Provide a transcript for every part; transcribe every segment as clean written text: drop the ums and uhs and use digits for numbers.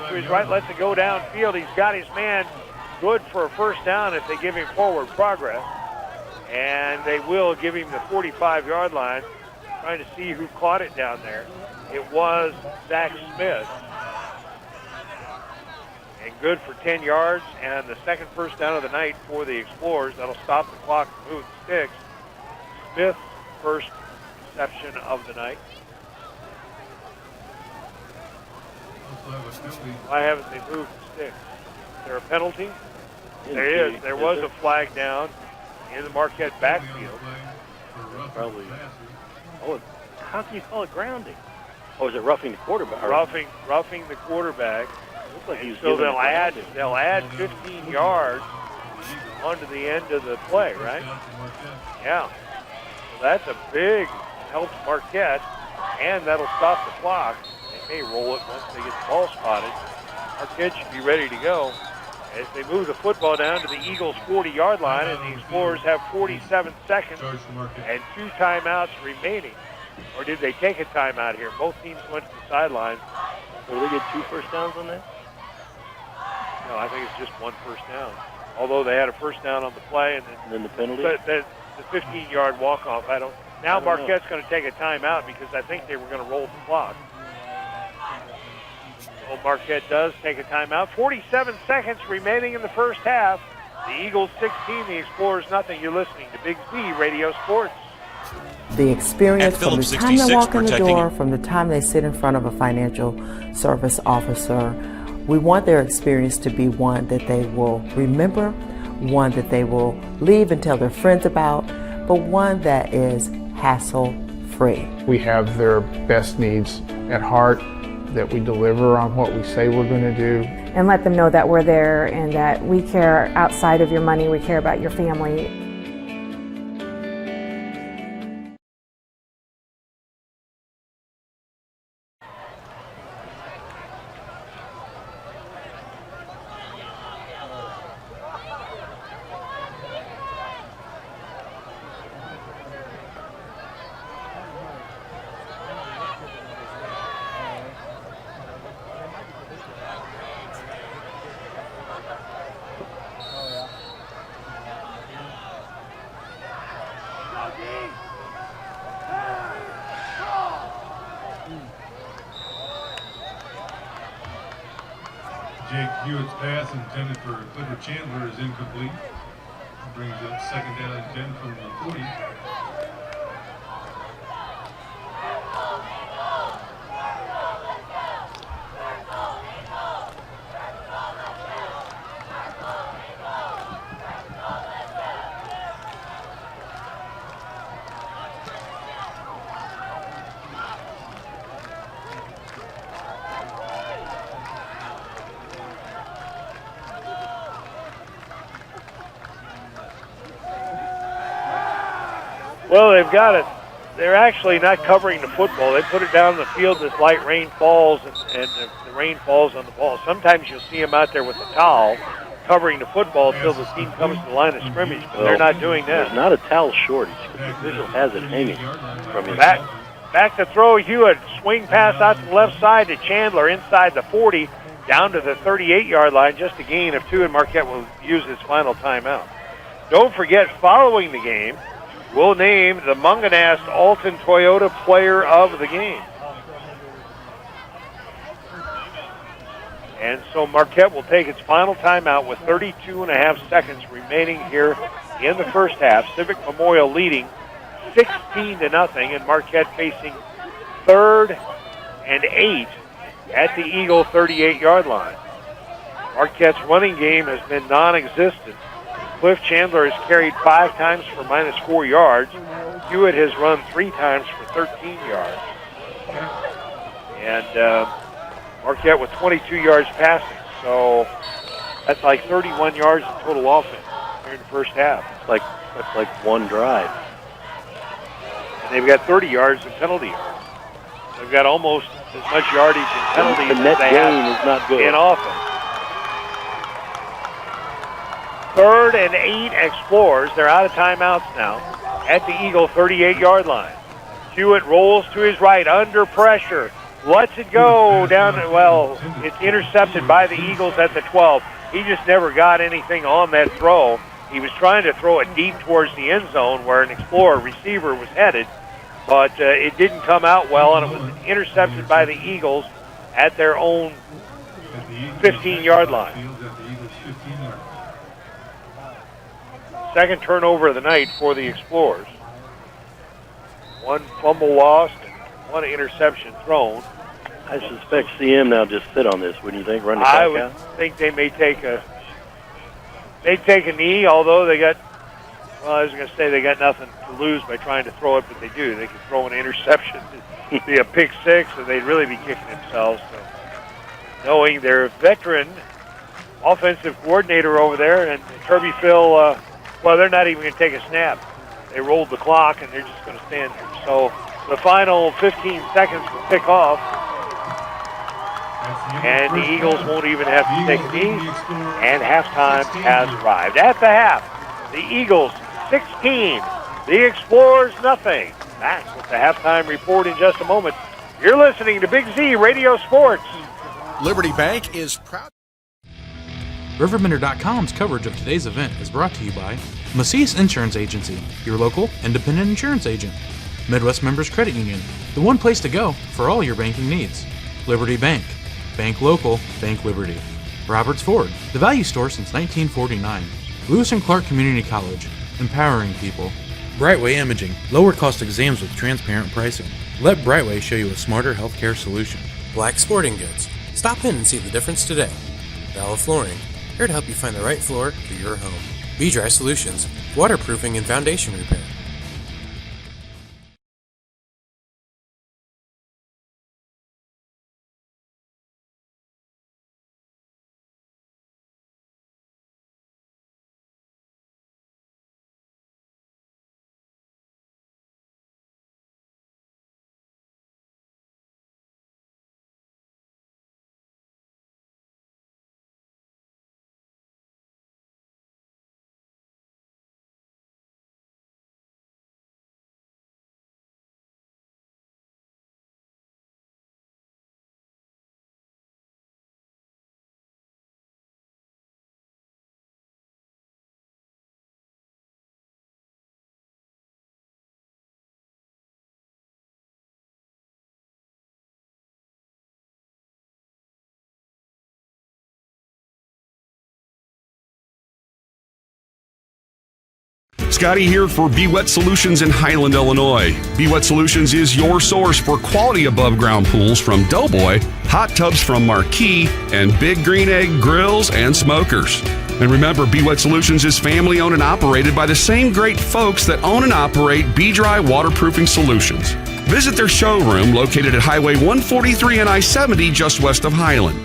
to his right, lets it go downfield. He's got his man good for a first down if they give him forward progress. And they will give him the 45-yard line, trying to see who caught it down there. It was Zach Smith. And good for 10 yards, and the second first down of the night for the Explorers. That'll stop the clock and move the sticks. Smith's first reception of the night. Why haven't they moved the sticks? Is there a penalty? There is. There was a flag down in the Marquette backfield. Probably. Oh, how can you call it grounding? Oh, is it roughing the quarterback? Roughing the quarterback. Like so they'll add 15 yards onto the end of the play, right? Yeah. So that's a big help to Marquette, and that'll stop the clock. They may roll it once they get the ball spotted. Marquette should be ready to go as they move the football down to the Eagles' 40-yard line, and the Explorers have 47 seconds and 2 timeouts remaining. Or did they take a timeout here? Both teams went to the sideline. So did they get 2 first downs on that? No, I think it's just 1 first down. Although they had a first down on the play, and then the penalty. The 15-yard walk-off. Now Marquette's going to take a timeout because I think they were going to roll the clock. Well, Marquette does take a timeout. 47 seconds remaining in the first half. The Eagles 16, the Explorers nothing. You're listening to Big Z Radio Sports. The experience from the time they walk in the door, from the time they sit in front of a financial service officer, we want their experience to be one that they will remember, one that they will leave and tell their friends about, but one that is hassle-free. We have their best needs at heart, that we deliver on what we say we're going to do. And let them know that we're there and that we care outside of your money, we care about your family. Jake Hewitt's pass intended for Clifford Chandler is incomplete. Brings up second down and 10 from the 40. Well, they've got it. They're actually not covering the football. They put it down the field as light rain falls, and the rain falls on the ball. Sometimes you'll see them out there with a towel covering the football until the team comes to the line of scrimmage, but they're not doing that. There's not a towel shortage. The official has it hanging from his back to throw. Hewitt, swing pass out to the left side to Chandler inside the 40, down to the 38-yard line, just a gain of 2, and Marquette will use its final timeout. Don't forget, following the game, we'll name the Munganast Alton Toyota Player of the Game. And so Marquette will take its final timeout with 32.5 seconds remaining here in the first half. Civic Memorial leading 16-0, and Marquette facing 3rd and 8 at the Eagle 38-yard line. Marquette's running game has been non-existent. Cliff Chandler has carried 5 times for -4 yards. Hewitt has run 3 times for 13 yards. And Marquette with 22 yards passing. So that's like 31 yards of total offense here in the first half. That's like one drive. And they've got 30 yards in penalty yards. They've got almost as much yardage in penalties the net as they gain have is not good. in offense. 3rd and 8 Explorers. They're out of timeouts now at the Eagle 38-yard line. Hewitt rolls to his right under pressure. lets it go down. Well, it's intercepted by the Eagles at the 12. He just never got anything on that throw. He was trying to throw it deep towards the end zone where an Explorer receiver was headed, but it didn't come out well, and it was intercepted by the Eagles at their own 15-yard line. Second turnover of the night for the Explorers. One fumble lost and one interception thrown. I suspect CM now just sit on this, wouldn't you think? Run the clock I would think they may take a knee, although they got, well, I was going to say they got nothing to lose by trying to throw it, but they do. They could throw an interception, it'd be a pick six, and they'd really be kicking themselves. So, knowing their veteran offensive coordinator over there, and Kirby Phil, well, they're not even going to take a snap. They rolled the clock, and they're just going to stand there. So the final 15 seconds will tick off, and the Eagles won't even have to take a knee, and halftime has arrived. At the half, the Eagles 16, the Explorers nothing. That's with the halftime report in just a moment. You're listening to Big Z Radio Sports. Liberty Bank is proud. RiverBender.com's coverage of today's event is brought to you by Macias Insurance Agency, your local independent insurance agent. Midwest Members Credit Union, the one place to go for all your banking needs. Liberty Bank, bank local, bank Liberty. Roberts Ford, the value store since 1949. Lewis and Clark Community College, empowering people. Brightway Imaging, lower cost exams with transparent pricing. Let Brightway show you a smarter healthcare solution. Black Sporting Goods, stop in and see the difference today. Valor Flooring, here to help you find the right floor for your home. B-Dry Solutions, waterproofing and foundation repair. Scotty here for Be Wet Solutions in Highland, Illinois. Be Wet Solutions is your source for quality above-ground pools from Doughboy, hot tubs from Marquee, and Big Green Egg grills and smokers. And remember, Be Wet Solutions is family-owned and operated by the same great folks that own and operate B-Dry Waterproofing Solutions. Visit their showroom located at Highway 143 and I-70 just west of Highland.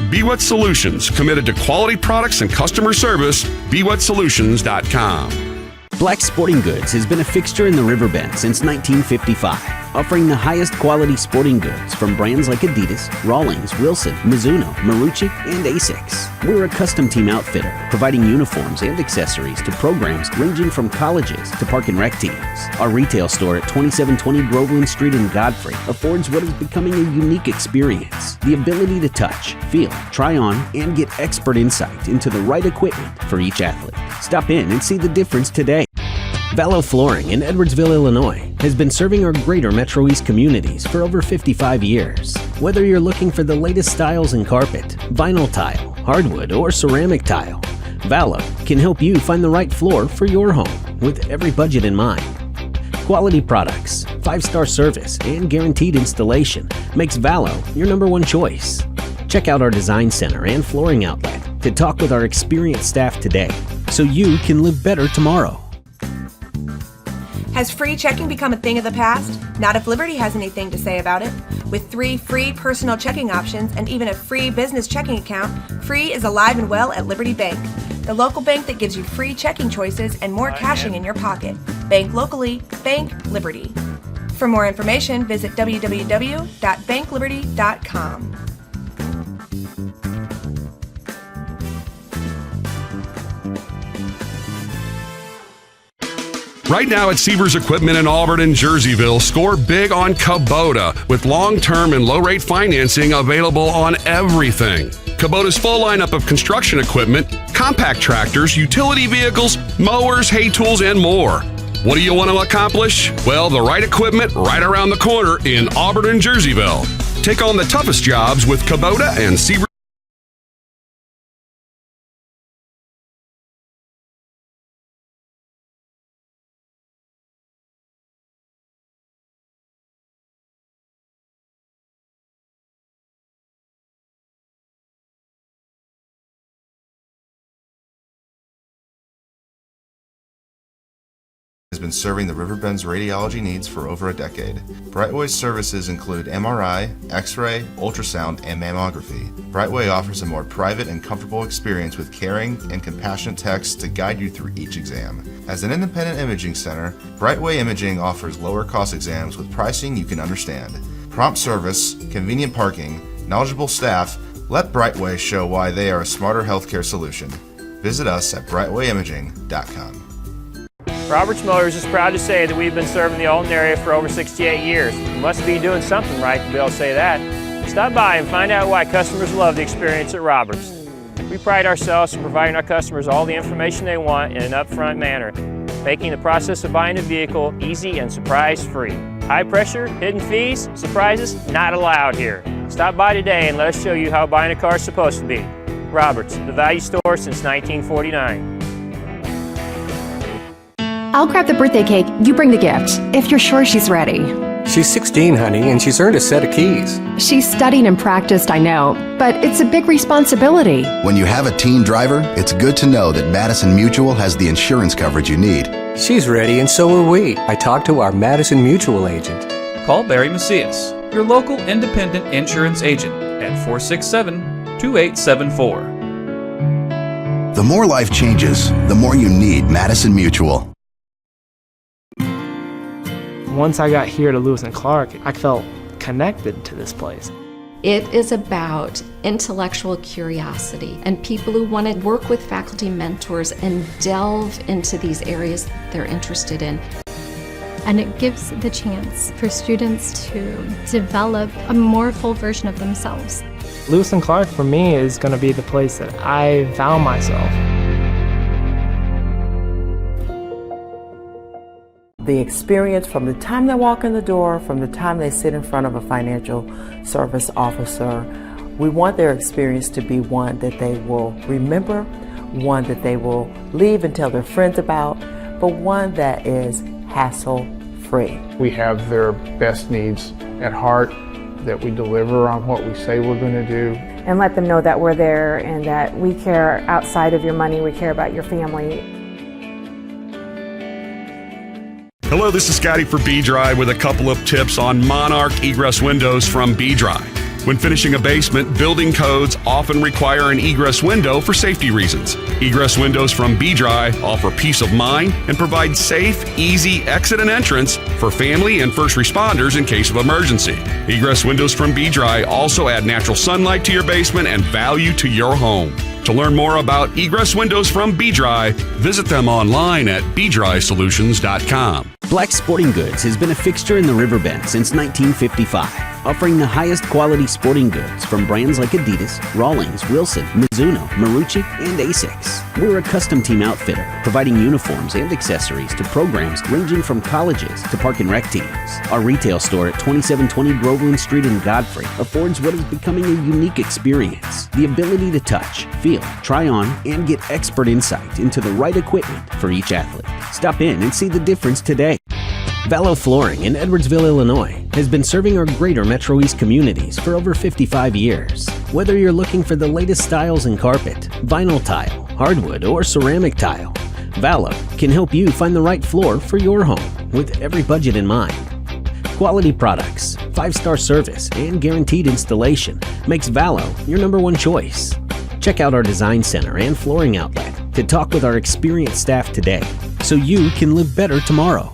Be Wet Solutions, committed to quality products and customer service. BeWetSolutions.com. Black Sporting Goods has been a fixture in the Riverbend since 1955, offering the highest quality sporting goods from brands like Adidas, Rawlings, Wilson, Mizuno, Marucci, and Asics. We're a custom team outfitter, providing uniforms and accessories to programs ranging from colleges to park and rec teams. Our retail store at 2720 Groveland Street in Godfrey affords what is becoming a unique experience: the ability to touch, feel, try on, and get expert insight into the right equipment for each athlete. Stop in and see the difference today. Valor Flooring in Edwardsville, Illinois has been serving our greater Metro East communities for over 55 years. Whether you're looking for the latest styles in carpet, vinyl tile, hardwood, or ceramic tile, Valor can help you find the right floor for your home with every budget in mind. Quality products, 5-star service, and guaranteed installation makes Valor your number one choice. Check out our design center and flooring outlet to talk with our experienced staff today so you can live better tomorrow. Has free checking become a thing of the past? Not if Liberty has anything to say about it. With 3 free personal checking options and even a free business checking account, free is alive and well at Liberty Bank, the local bank that gives you free checking choices and more cashing in your pocket. Bank locally, bank Liberty. For more information, visit www.bankliberty.com. Right now at Sievers Equipment in Auburn and Jerseyville, score big on Kubota with long-term and low-rate financing available on everything. Kubota's full lineup of construction equipment, compact tractors, utility vehicles, mowers, hay tools, and more. What do you want to accomplish? Well, the right equipment right around the corner in Auburn and Jerseyville. Take on the toughest jobs with Kubota and Sievers. Has been serving the Riverbend's radiology needs for over a decade. Brightway's services include MRI, X-ray, ultrasound, and mammography. Brightway offers a more private and comfortable experience with caring and compassionate techs to guide you through each exam. As an independent imaging center, Brightway Imaging offers lower cost exams with pricing you can understand. Prompt service, convenient parking, knowledgeable staff. Let Brightway show why they are a smarter healthcare solution. Visit us at RiverBender.com. Roberts Motors is proud to say that we've been serving the Alton area for over 68 years. We must be doing something right to be able to say that. Stop by and find out why customers love the experience at Roberts. We pride ourselves in providing our customers all the information they want in an upfront manner, making the process of buying a vehicle easy and surprise-free. High pressure, hidden fees, surprises, not allowed here. Stop by today and let us show you how buying a car is supposed to be. Roberts, the value store since 1949. I'll grab the birthday cake, you bring the gift, if you're sure she's ready. She's 16, honey, and she's earned a set of keys. She's studied and practiced, I know, but it's a big responsibility. When you have a teen driver, it's good to know that Madison Mutual has the insurance coverage you need. She's ready, and so are we. I talked to our Madison Mutual agent. Call Barry Macias, your local independent insurance agent, at 467-2874. The more life changes, the more you need Madison Mutual. Once I got here to Lewis and Clark, I felt connected to this place. It is about intellectual curiosity and people who want to work with faculty mentors and delve into these areas they're interested in. And it gives the chance for students to develop a more full version of themselves. Lewis and Clark for me is going to be the place that I found myself. The experience from the time they walk in the door, from the time they sit in front of a financial service officer, we want their experience to be one that they will remember, one that they will leave and tell their friends about, but one that is hassle-free. We have their best needs at heart, that we deliver on what we say we're going to do. And let them know that we're there and that we care outside of your money, we care about your family. Hello, this is Scotty for B-Dry with a couple of tips on Monarch egress windows from B-Dry. When finishing a basement, building codes often require an egress window for safety reasons. Egress windows from B-Dry offer peace of mind and provide safe, easy exit and entrance for family and first responders in case of emergency. Egress windows from B-Dry also add natural sunlight to your basement and value to your home. To learn more about egress windows from B-Dry, visit them online at bdrysolutions.com. Black Sporting Goods has been a fixture in the Riverbend since 1955, offering the highest quality sporting goods from brands like Adidas, Rawlings, Wilson, Mizuno, Marucci, and Asics. We're a custom team outfitter, providing uniforms and accessories to programs ranging from colleges to park and rec teams. Our retail store at 2720 Groveland Street in Godfrey affords what is becoming a unique experience: the ability to touch, feel, try on, and get expert insight into the right equipment for each athlete. Stop in and see the difference today. Vallow Flooring in Edwardsville, Illinois has been serving our greater Metro East communities for over 55 years. Whether you're looking for the latest styles in carpet, vinyl tile, hardwood, or ceramic tile, Vallow can help you find the right floor for your home with every budget in mind. Quality products, 5-star service, and guaranteed installation makes Vallow your number one choice. Check out our design center and flooring outlet to talk with our experienced staff today so you can live better tomorrow.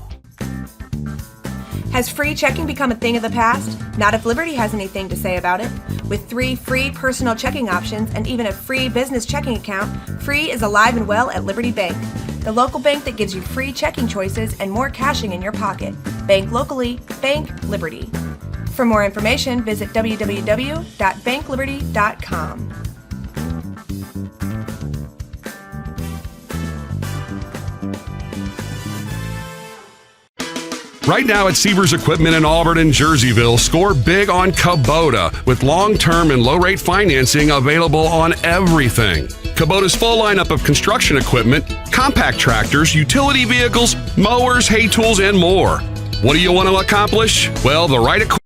Has free checking become a thing of the past? Not if Liberty has anything to say about it. With 3 free personal checking options and even a free business checking account, free is alive and well at Liberty Bank. the local bank that gives you free checking choices and more cashing in your pocket. Bank locally, bank Liberty. For more information, visit www.bankliberty.com. Right now at Sievers Equipment in Auburn and Jerseyville, score big on Kubota with long-term and low-rate financing available on everything. Kubota's full lineup of construction equipment, compact tractors, utility vehicles, mowers, hay tools, and more. What do you want to accomplish? Well, the right equipment.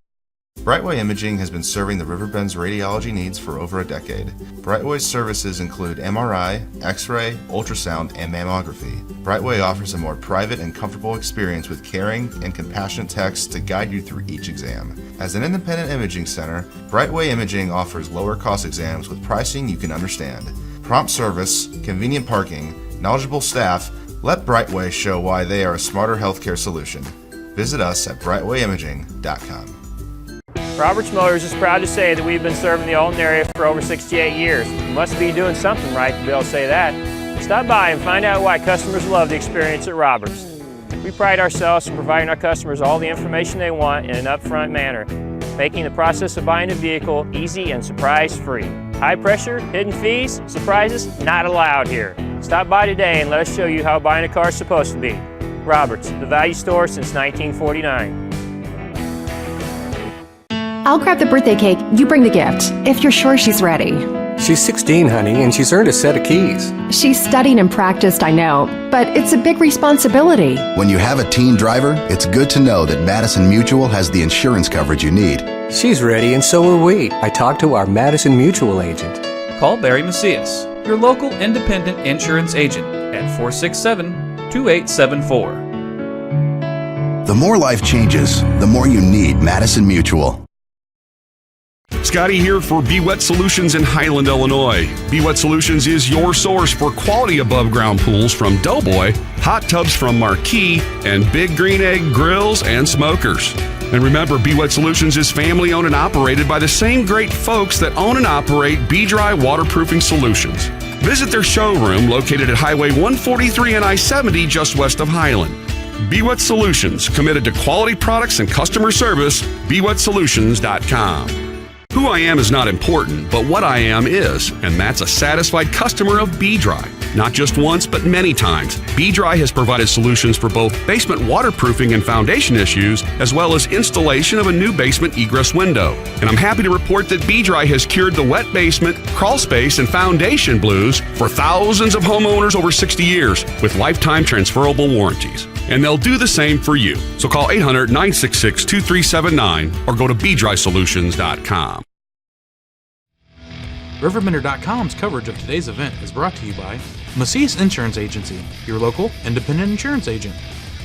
Brightway Imaging has been serving the Riverbend's radiology needs for over a decade. Brightway's services include MRI, X-ray, ultrasound, and mammography. Brightway offers a more private and comfortable experience with caring and compassionate techs to guide you through each exam. As an independent imaging center, Brightway Imaging offers lower cost exams with pricing you can understand. Prompt service, convenient parking, knowledgeable staff, let Brightway show why they are a smarter healthcare solution. Visit us at RiverBender.com. Roberts Motors is proud to say that we've been serving the Alton area for over 68 years. You must be doing something right to be able to say that. Stop by and find out why customers love the experience at Roberts. We pride ourselves in providing our customers all the information they want in an upfront manner, making the process of buying a vehicle easy and surprise-free. High pressure, hidden fees, surprises, not allowed here. Stop by today and let us show you how buying a car is supposed to be. Roberts, the value store since 1949. I'll grab the birthday cake, you bring the gift, if you're sure she's ready. She's 16, honey, and she's earned a set of keys. She's studied and practiced, I know, but it's a big responsibility. When you have a teen driver, it's good to know that Madison Mutual has the insurance coverage you need. She's ready, and so are we. I talked to our Madison Mutual agent. Call Barry Macias, your local independent insurance agent, at 467-2874. The more life changes, the more you need Madison Mutual. Scotty here for Be Wet Solutions in Highland, Illinois. Be Wet Solutions is your source for quality above ground pools from Doughboy, hot tubs from Marquee, and Big Green Egg grills and smokers. And remember, Be Wet Solutions is family owned and operated by the same great folks that own and operate Be Dry Waterproofing Solutions. Visit their showroom located at Highway 143 and I-70 just west of Highland. Be Wet Solutions, committed to quality products and customer service. BeWetSolutions.com. Who I am is not important, but what I am is, and that's a satisfied customer of B-Dry. Not just once, but many times, B-Dry has provided solutions for both basement waterproofing and foundation issues, as well as installation of a new basement egress window. And I'm happy to report that B-Dry has cured the wet basement, crawl space, and foundation blues for thousands of homeowners over 60 years with lifetime transferable warranties. And they'll do the same for you. So call 800-966-2379 or go to BDrySolutions.com. RiverBender.com's coverage of today's event is brought to you by Macias Insurance Agency, your local independent insurance agent.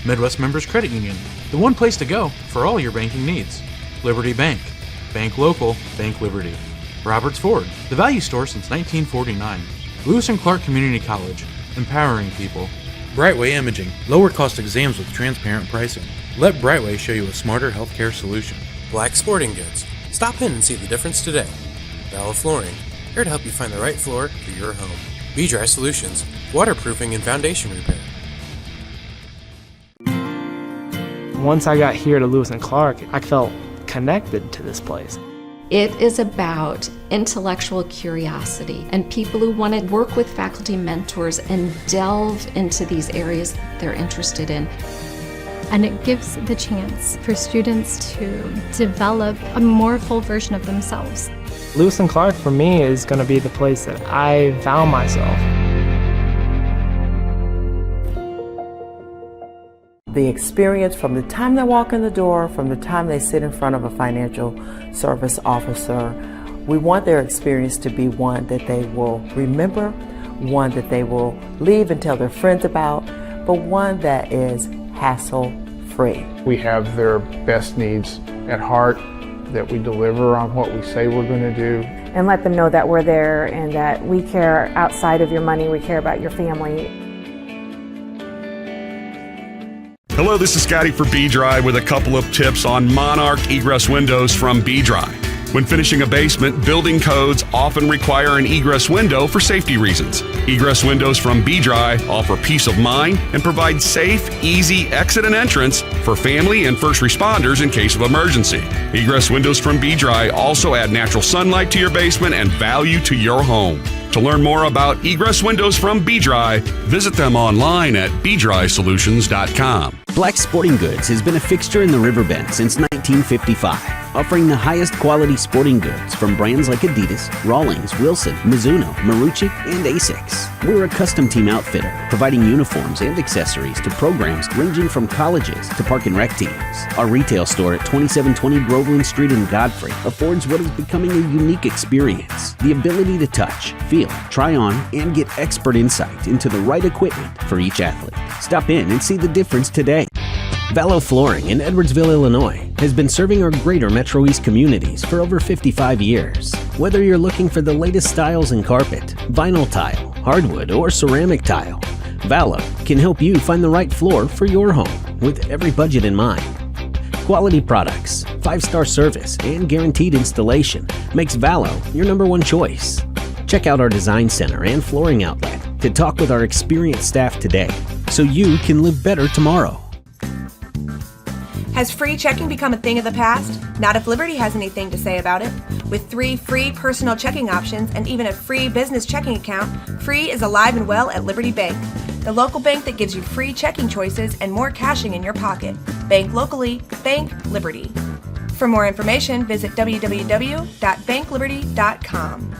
Midwest Members Credit Union, the one place to go for all your banking needs. Liberty Bank, bank local, bank Liberty. Roberts Ford, the value store since 1949. Lewis and Clark Community College, empowering people. Brightway Imaging, lower cost exams with transparent pricing. Let Brightway show you a smarter healthcare solution. Black Sporting Goods. Stop in and see the difference today. Bella Flooring, here to help you find the right floor for your home. B-Dry Solutions, waterproofing and foundation repair. Once I got here to Lewis and Clark, I felt connected to this place. It is about intellectual curiosity and people who want to work with faculty mentors and delve into these areas they're interested in. And it gives the chance for students to develop a more full version of themselves. Lewis and Clark for me is going to be the place that I found myself. The experience from the time they walk in the door, from the time they sit in front of a financial service officer, we want their experience to be one that they will remember, one that they will leave and tell their friends about, but one that is hassle-free. We have their best needs at heart, that we deliver on what we say we're going to do. And let them know that we're there and that we care outside of your money, we care about your family. Hello, this is Scotty for B-Dry with a couple of tips on Monarch egress windows from B-Dry. When finishing a basement, building codes often require an egress window for safety reasons. Egress windows from B-Dry offer peace of mind and provide safe, easy exit and entrance for family and first responders in case of emergency. Egress windows from B-Dry also add natural sunlight to your basement and value to your home. To learn more about egress windows from B-Dry, visit them online at bdrysolutions.com. Black Sporting Goods has been a fixture in the Riverbend since 1955, offering the highest quality sporting goods from brands like Adidas, Rawlings, Wilson, Mizuno, Marucci, and ASICS. We're a custom team outfitter, providing uniforms and accessories to programs ranging from colleges to park and rec teams. Our retail store at 2720 Groveland Street in Godfrey affords what is becoming a unique experience: the ability to touch, feel, try on, and get expert insight into the right equipment for each athlete. Stop in and see the difference today. Valo Flooring in Edwardsville, Illinois has been serving our greater Metro East communities for over 55 years. Whether you're looking for the latest styles in carpet, vinyl tile, hardwood, or ceramic tile, Valo can help you find the right floor for your home with every budget in mind. Quality products, 5-star service, and guaranteed installation makes Valo your #1 choice. Check out our design center and flooring outlet to talk with our experienced staff today so you can live better tomorrow. Has free checking become a thing of the past? Not if Liberty has anything to say about it. With 3 free personal checking options and even a free business checking account, free is alive and well at Liberty Bank, the local bank that gives you free checking choices and more cashing in your pocket. Bank locally, bank Liberty. For more information, visit www.bankliberty.com.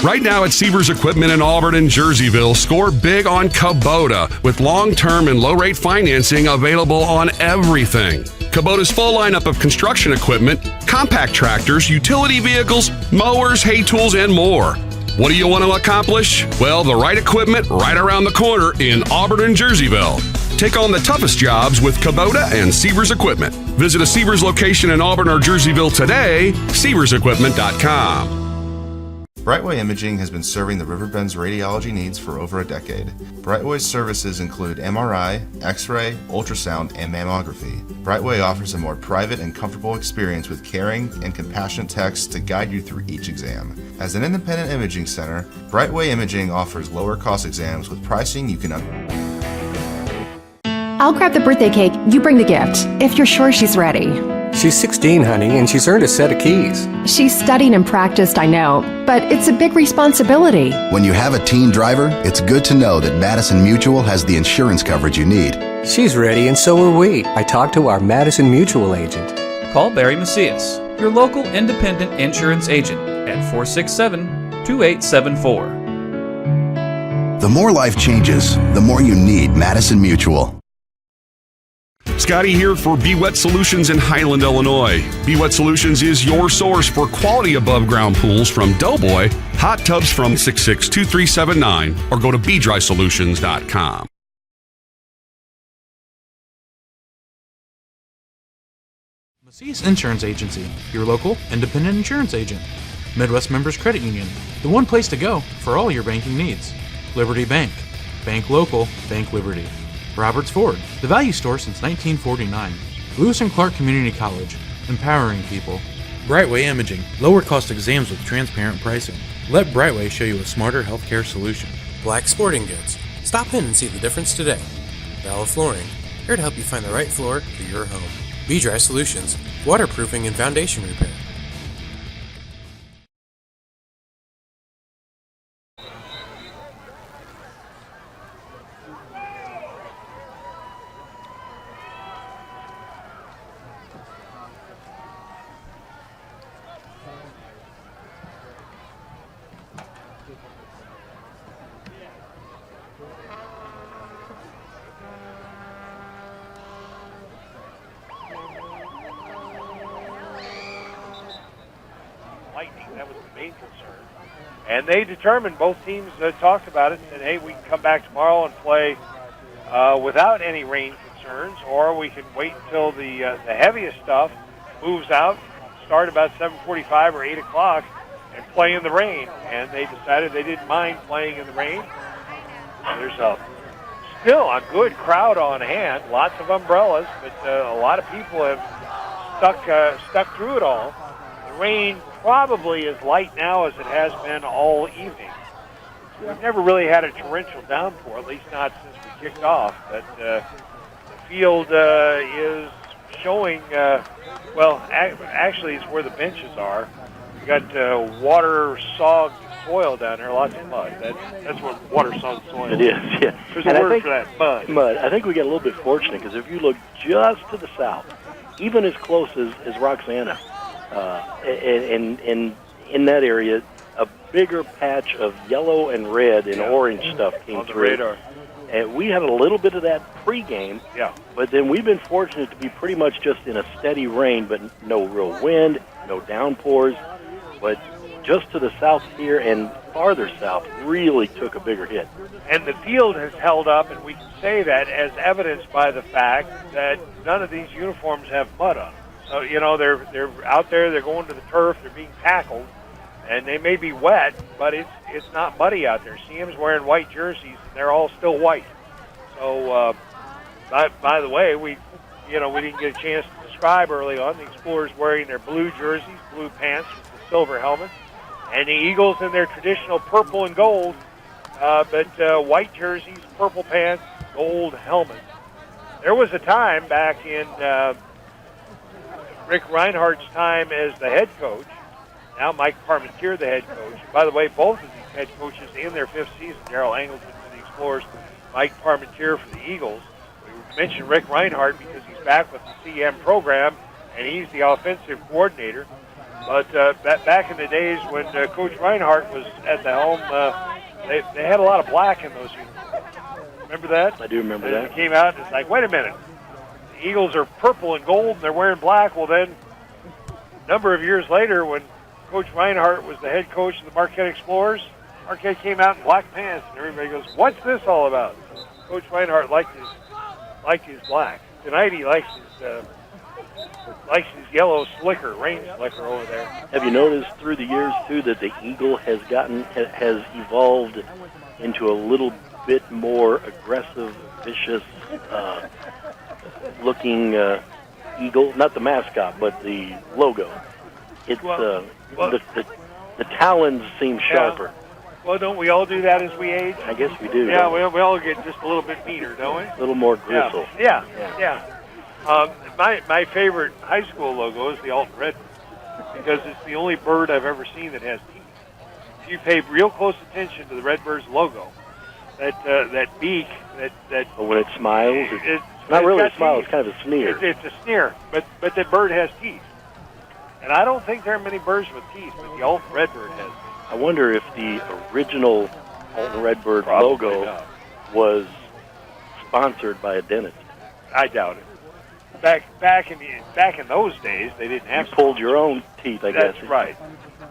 Right now at Sievers Equipment in Auburn and Jerseyville, score big on Kubota with long-term and low-rate financing available on everything. Kubota's full lineup of construction equipment, compact tractors, utility vehicles, mowers, hay tools, and more. What do you want to accomplish? Well, the right equipment right around the corner in Auburn and Jerseyville. Take on the toughest jobs with Kubota and Sievers Equipment. Visit a Sievers location in Auburn or Jerseyville today, SieversEquipment.com. Brightway Imaging has been serving the Riverbend's radiology needs for over a decade. Brightway's services include MRI, X-ray, ultrasound, and mammography. Brightway offers a more private and comfortable experience with caring and compassionate techs to guide you through each exam. As an independent imaging center, Brightway Imaging offers lower cost exams with pricing you can I'll grab the birthday cake, you bring the gift, if you're sure she's ready. She's 16, honey, and she's earned a set of keys. She's studied and practiced, I know, but it's a big responsibility. When you have a teen driver, it's good to know that Madison Mutual has the insurance coverage you need. She's ready, and so are we. I talked to our Madison Mutual agent. Call Barry Macias, your local independent insurance agent, at 467-2874. The more life changes, the more you need Madison Mutual. Scotty here for Be Wet Solutions in Highland, Illinois. Be Wet Solutions is your source for quality above-ground pools from Doughboy, hot tubs from 662379, or go to bdrysolutions.com. Macias Insurance Agency, your local independent insurance agent. Midwest Members Credit Union, the one place to go for all your banking needs. Liberty Bank, bank local, bank Liberty. Roberts Ford, the value store since 1949. Lewis and Clark Community College, empowering people. Brightway Imaging, lower cost exams with transparent pricing. Let Brightway show you a smarter healthcare solution. Black Sporting Goods. Stop in and see the difference today. Valo Flooring, here to help you find the right floor for your home. B-Dry Solutions, waterproofing and foundation repair. That was the main concern. And they determined, both teams talked about it, and hey, we can come back tomorrow and play without any rain concerns, or we can wait until the heaviest stuff moves out, start about 7:45 or 8 o'clock, and play in the rain. And they decided they didn't mind playing in the rain. There's a still a good crowd on hand, lots of umbrellas, but a lot of people have stuck through it all. The rain probably as light now as it has been all evening. We've never really had a torrential downpour, at least not since we kicked off, but the field is showing, actually it's where the benches are. We got water-sogged soil down there, lots of mud. That's what water-sogged soil is. It is, yeah. There's a word for that, mud. Mud. I think we got a little bit fortunate because if you look just to the south, even as close as Roxana, and in that area, a bigger patch of yellow and red and orange stuff came on the through. radar. And we had a little bit of that pregame. Yeah. But then we've been fortunate to be pretty much just in a steady rain, but no real wind, no downpours. But just to the south here and farther south really took a bigger hit. And the field has held up, and we can say that as evidenced by the fact that none of these uniforms have mud on them. So, you know, they're out there, they're going to the turf, they're being tackled, and they may be wet, but it's not muddy out there. CM's wearing white jerseys, and they're all still white. So, by the way, we didn't get a chance to describe early on. The Explorers wearing their blue jerseys, blue pants with the silver helmet, and the Eagles in their traditional purple and gold, but white jerseys, purple pants, gold helmets. There was a time back in Rick Reinhardt's time as the head coach. Now Mike Parmentier, the head coach. By the way, both of these head coaches in their fifth season, Darrell Angleton for the Explorers, Mike Parmentier for the Eagles. We mentioned Rick Reinhardt because he's back with the CM program, and he's the offensive coordinator. But back in the days when Coach Reinhardt was at the helm, they had a lot of black in those uniforms. Remember that? I do remember that. that. It came out, and it's like, wait a minute. The Eagles are purple and gold, and they're wearing black. Well, then, a number of years later, when Coach Reinhardt was the head coach of the Marquette Explorers, Marquette came out in black pants, and everybody goes, what's this all about? Coach Reinhardt liked his black. Tonight he likes his yellow slicker, rain slicker over there. Have you noticed through the years, too, that the Eagle has evolved into a little bit more aggressive, vicious looking eagle? Not the mascot, but the logo. It's the talons seem sharper. Well, don't we all do that as we age? I guess we do. Yeah, we all get just a little bit meaner, don't we? A little more gristle. Yeah. My favorite high school logo is the Alton Redbird because it's the only bird I've ever seen that has teeth. If you pay real close attention to the Redbird's logo, that beak, that when it smiles, it's not really a smile. It's kind of a sneer. It's a sneer, but the bird has teeth. And I don't think there are many birds with teeth, but the Alton Redbird has teeth. I wonder if the original Alton Redbird logo was sponsored by a dentist. I doubt it. Back in those days, they didn't have. You pulled your own teeth, I guess. That's right.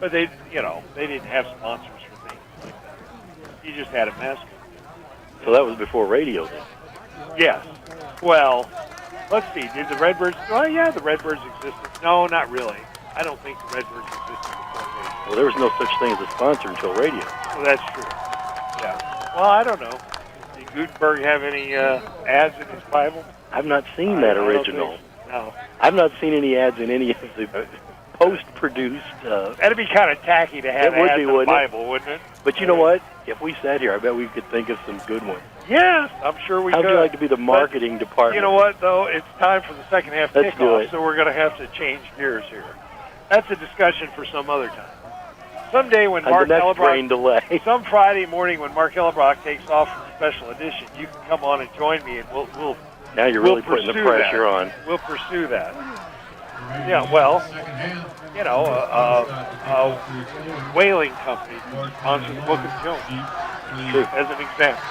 But they didn't have sponsors for things like that. You just had a mascot. So that was before radio, then. Yes. Well, let's see. Did the Redbirds? Well, yeah, the Redbirds existed. No, not really. I don't think the Redbirds existed before radio. Well, there was no such thing as a sponsor until radio. Well, that's true. Yeah. Well, I don't know. Did Gutenberg have any ads in his Bible? I've not seen that original. No. I've not seen any ads in any of the post-produced. That'd be kind of tacky to have ads in the Bible, wouldn't it? But you know what? If we sat here, I bet we could think of some good ones. Yes, I'm sure we could. How'd you like to be the marketing department? You know what, though? It's time for the second half Let's do kickoff, it. so we're going to have to change gears here. That's a discussion for some other time. Someday when Mark Hellebrock, some Friday morning when Mark Hellebrock takes off from Special Edition, you can come on and join me, and we'll now you're really putting the pressure on. We'll pursue that. Yeah, well, you know, a whaling company sponsors the Book of Jones as an example.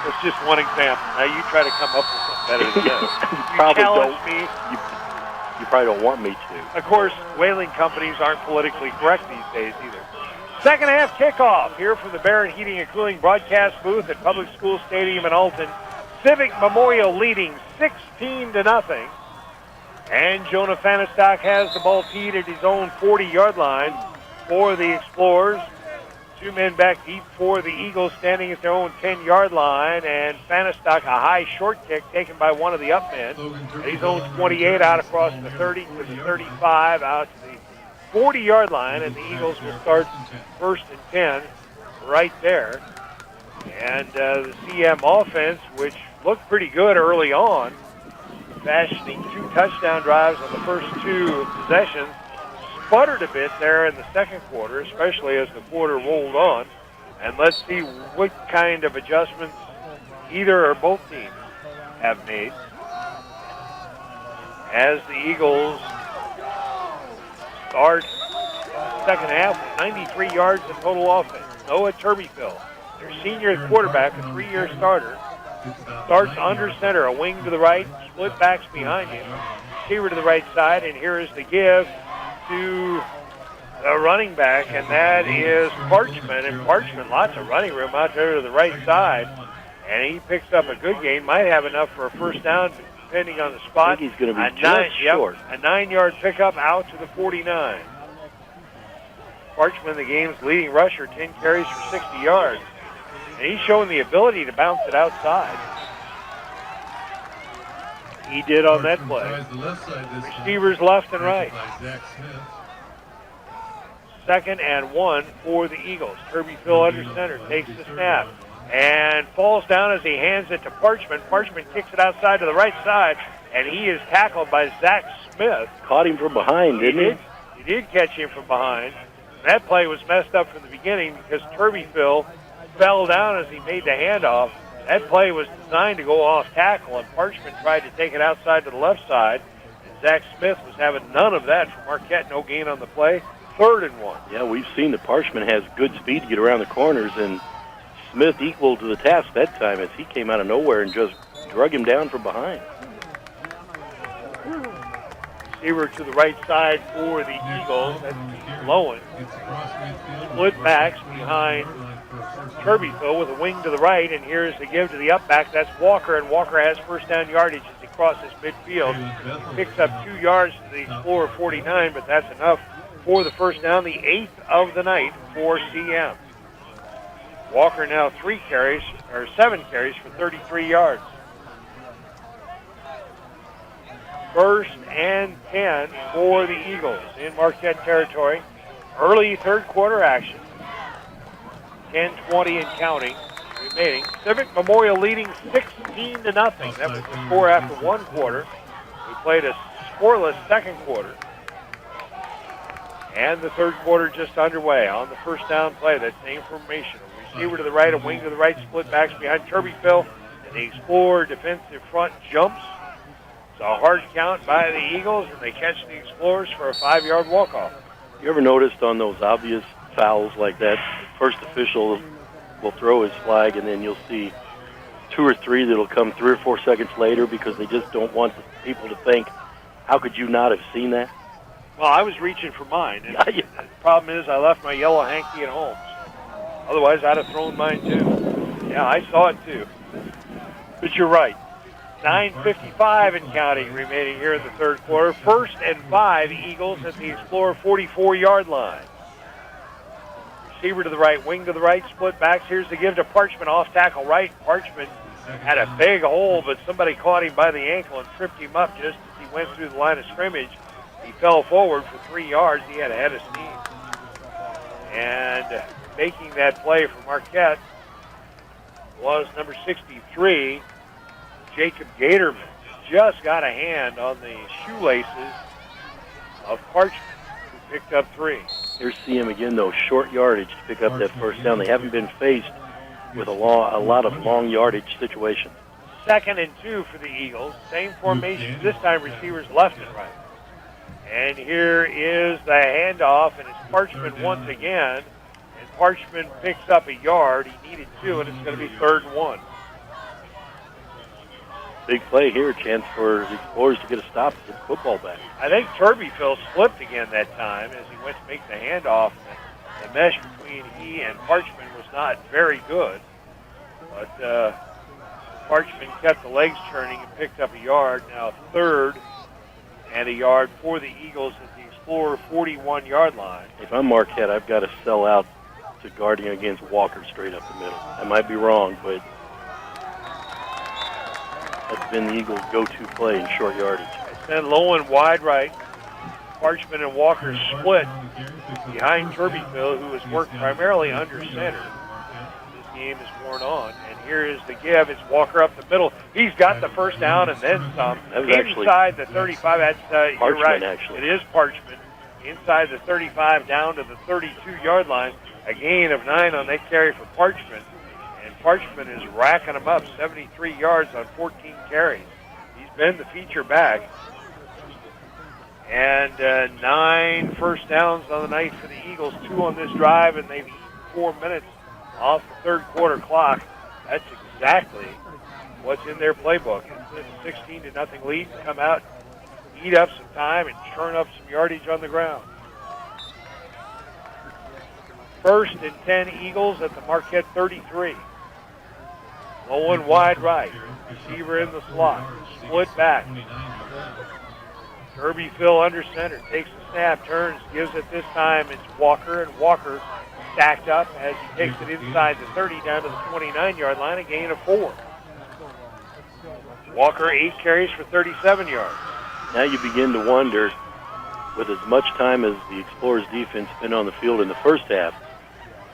That's just one example. Now you try to come up with something better than that. You challenge me. You probably don't want me to. Of course, whaling companies aren't politically correct these days either. Second half kickoff here from the Barron Heating and Cooling broadcast booth at Public School Stadium in Alton. Civic Memorial leading 16-0. And Jonah Fanistock has the ball teed at his own 40-yard line for the Explorers. 2 men back deep for the Eagles, standing at their own 10-yard line, and Fanistock, a high short kick taken by one of the up men. He's on 28 out across the 30 to the 35, out to the 40-yard line, and the Eagles will start 1st and 10 right there. And the CM offense, which looked pretty good early on, fashioning 2 touchdown drives on the first 2 possessions, sputtered a bit there in the second quarter, especially as the quarter rolled on. And let's see what kind of adjustments either or both teams have made as the Eagles start the second half with 93 yards in total offense. Noah Turbyfield, their senior quarterback, a 3-year starter, starts under center, a wing to the right, split backs behind him, receiver to the right side, and here is the give to the running back, and that is Parchment. And Parchment, lots of running room out there to the right side, and he picks up a good gain. Might have enough for a first down, depending on the spot. I think he's going to be just short. A 9-yard pickup out to the 49. Parchment, the game's leading rusher, 10 carries for 60 yards. And he's showing the ability to bounce it outside. He did on that play. Receivers left and right. 2nd and 1 for the Eagles. Turbyfield under center, takes the snap, and falls down as he hands it to Parchment. Parchment kicks it outside to the right side, and he is tackled by Zach Smith. Caught him from behind, didn't he? He did catch him from behind. That play was messed up from the beginning because Turbyfield fell down as he made the handoff. That play was designed to go off tackle, and Parchment tried to take it outside to the left side. And Zach Smith was having none of that for Marquette. No gain on the play. 3rd and 1. Yeah, we've seen that Parchment has good speed to get around the corners, and Smith equal to the task that time as he came out of nowhere and just drug him down from behind. Receiver to the right side for the Eagles. That's Lowen. Split backs behind Turbyfield with a wing to the right, and here's the give to the up back. That's Walker, and Walker has first down yardage as he crosses midfield. He picks up 2 yards to the Explorer 49, but that's enough for the first down, the 8th of the night for CM. Walker now 7 carries for 33 yards. 1st and 10 for the Eagles in Marquette territory. Early 3rd quarter action. 10:20 and counting remaining. Civic Memorial leading 16-0. That was the score after 1 quarter. We played a scoreless 2nd quarter. And the 3rd quarter just underway. On the first down play, that same formation. A receiver to the right, a wing to the right, split backs behind Turbyfield. And the Explorer defensive front jumps. It's a hard count by the Eagles, and they catch the Explorers for a 5-yard walk-off. You ever noticed on those obvious fouls like that, first official will throw his flag, and then you'll see 2 or 3 that'll come 3 or 4 seconds later because they just don't want people to think, how could you not have seen that? Well, I was reaching for mine. And the problem is I left my yellow hanky at home. Otherwise, I'd have thrown mine, too. Yeah, I saw it, too. But you're right. 9:55 and counting remaining here in the 3rd quarter. 1st and 5, Eagles at the Explorer 44-yard line. Receiver to the right, wing to the right, split backs. Here's the give to Parchment, off tackle right. Parchment had a big hole, but somebody caught him by the ankle and tripped him up just as he went through the line of scrimmage. He fell forward for 3 yards. He had a head of steam. And making that play for Marquette was number 63, Jacob Gatorman. Just got a hand on the shoelaces of Parchment, who picked up 3. Here's CM again, though, short yardage to pick up that first down. They haven't been faced with a lot of long yardage situations. 2nd and 2 for the Eagles. Same formation, this time receivers left and right. And here is the handoff, and it's Parchment once again. And Parchment picks up a yard. He needed 2, and it's going to be 3rd and 1. Big play here, chance for the Explorers to get a stop and get the football back. I think Turbyfield slipped again that time as he went to make the handoff. The mesh between he and Parchment was not very good. But Parchment kept the legs turning and picked up a yard. Now 3rd and a yard for the Eagles at the Explorer 41-yard line. If I'm Marquette, I've got to sell out to guarding against Walker straight up the middle. I might be wrong, but that's been the Eagles' go-to play in short yardage. Then Lowen wide right. Parchman and Walker split behind Turbyville, who has worked primarily under center. This game is worn on, and here is the give. It's Walker up the middle. He's got the first down and then some. That was Inside the 35. That's you're right. Actually. It is Parchman. Inside the 35 down to the 32-yard line. A gain of 9 on that carry for Parchman. And Parchman is racking them up, 73 yards on 14 carries. He's been the feature back. And 9 first downs on the night for the Eagles, 2 on this drive, and they've eaten 4 minutes off the third quarter clock. That's exactly what's in their playbook. It's a 16-0 lead to come out, eat up some time, and churn up some yardage on the ground. 1st and 10 Eagles at the Marquette 33. Lowen wide right. Receiver in the slot. Split back. Turbyville under center. Takes the snap, turns, gives it this time. It's Walker, and Walker stacked up as he takes it inside the 30 down to the 29-yard line, a gain of 4. Walker 8 carries for 37 yards. Now you begin to wonder, with as much time as the Explorers defense been on the field in the first half,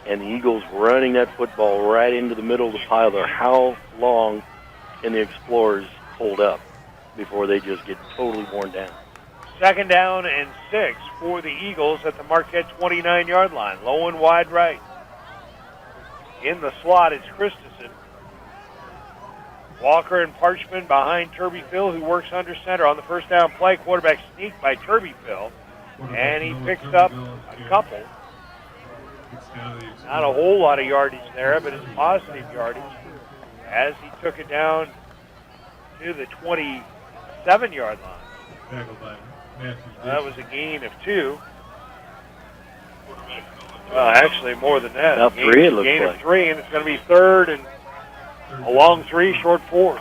and the Eagles running that football right into the middle of the pile there, how long can the Explorers hold up before they just get totally worn down? 2nd down and 6 for the Eagles at the Marquette 29-yard line. Lowen wide right. In the slot, it's Christensen. Walker and Parchman behind Turbyville, who works under center on the first down play. Quarterback sneak by Turbyville, and he picks up a couple. Not a whole lot of yardage there, but it's positive yardage as he took it down to the 27-yard line. That was a gain of 2. Well, actually more than that. Now 3 it looks gain like. Of 3, and it's going to be 3rd and a long 3, short 4.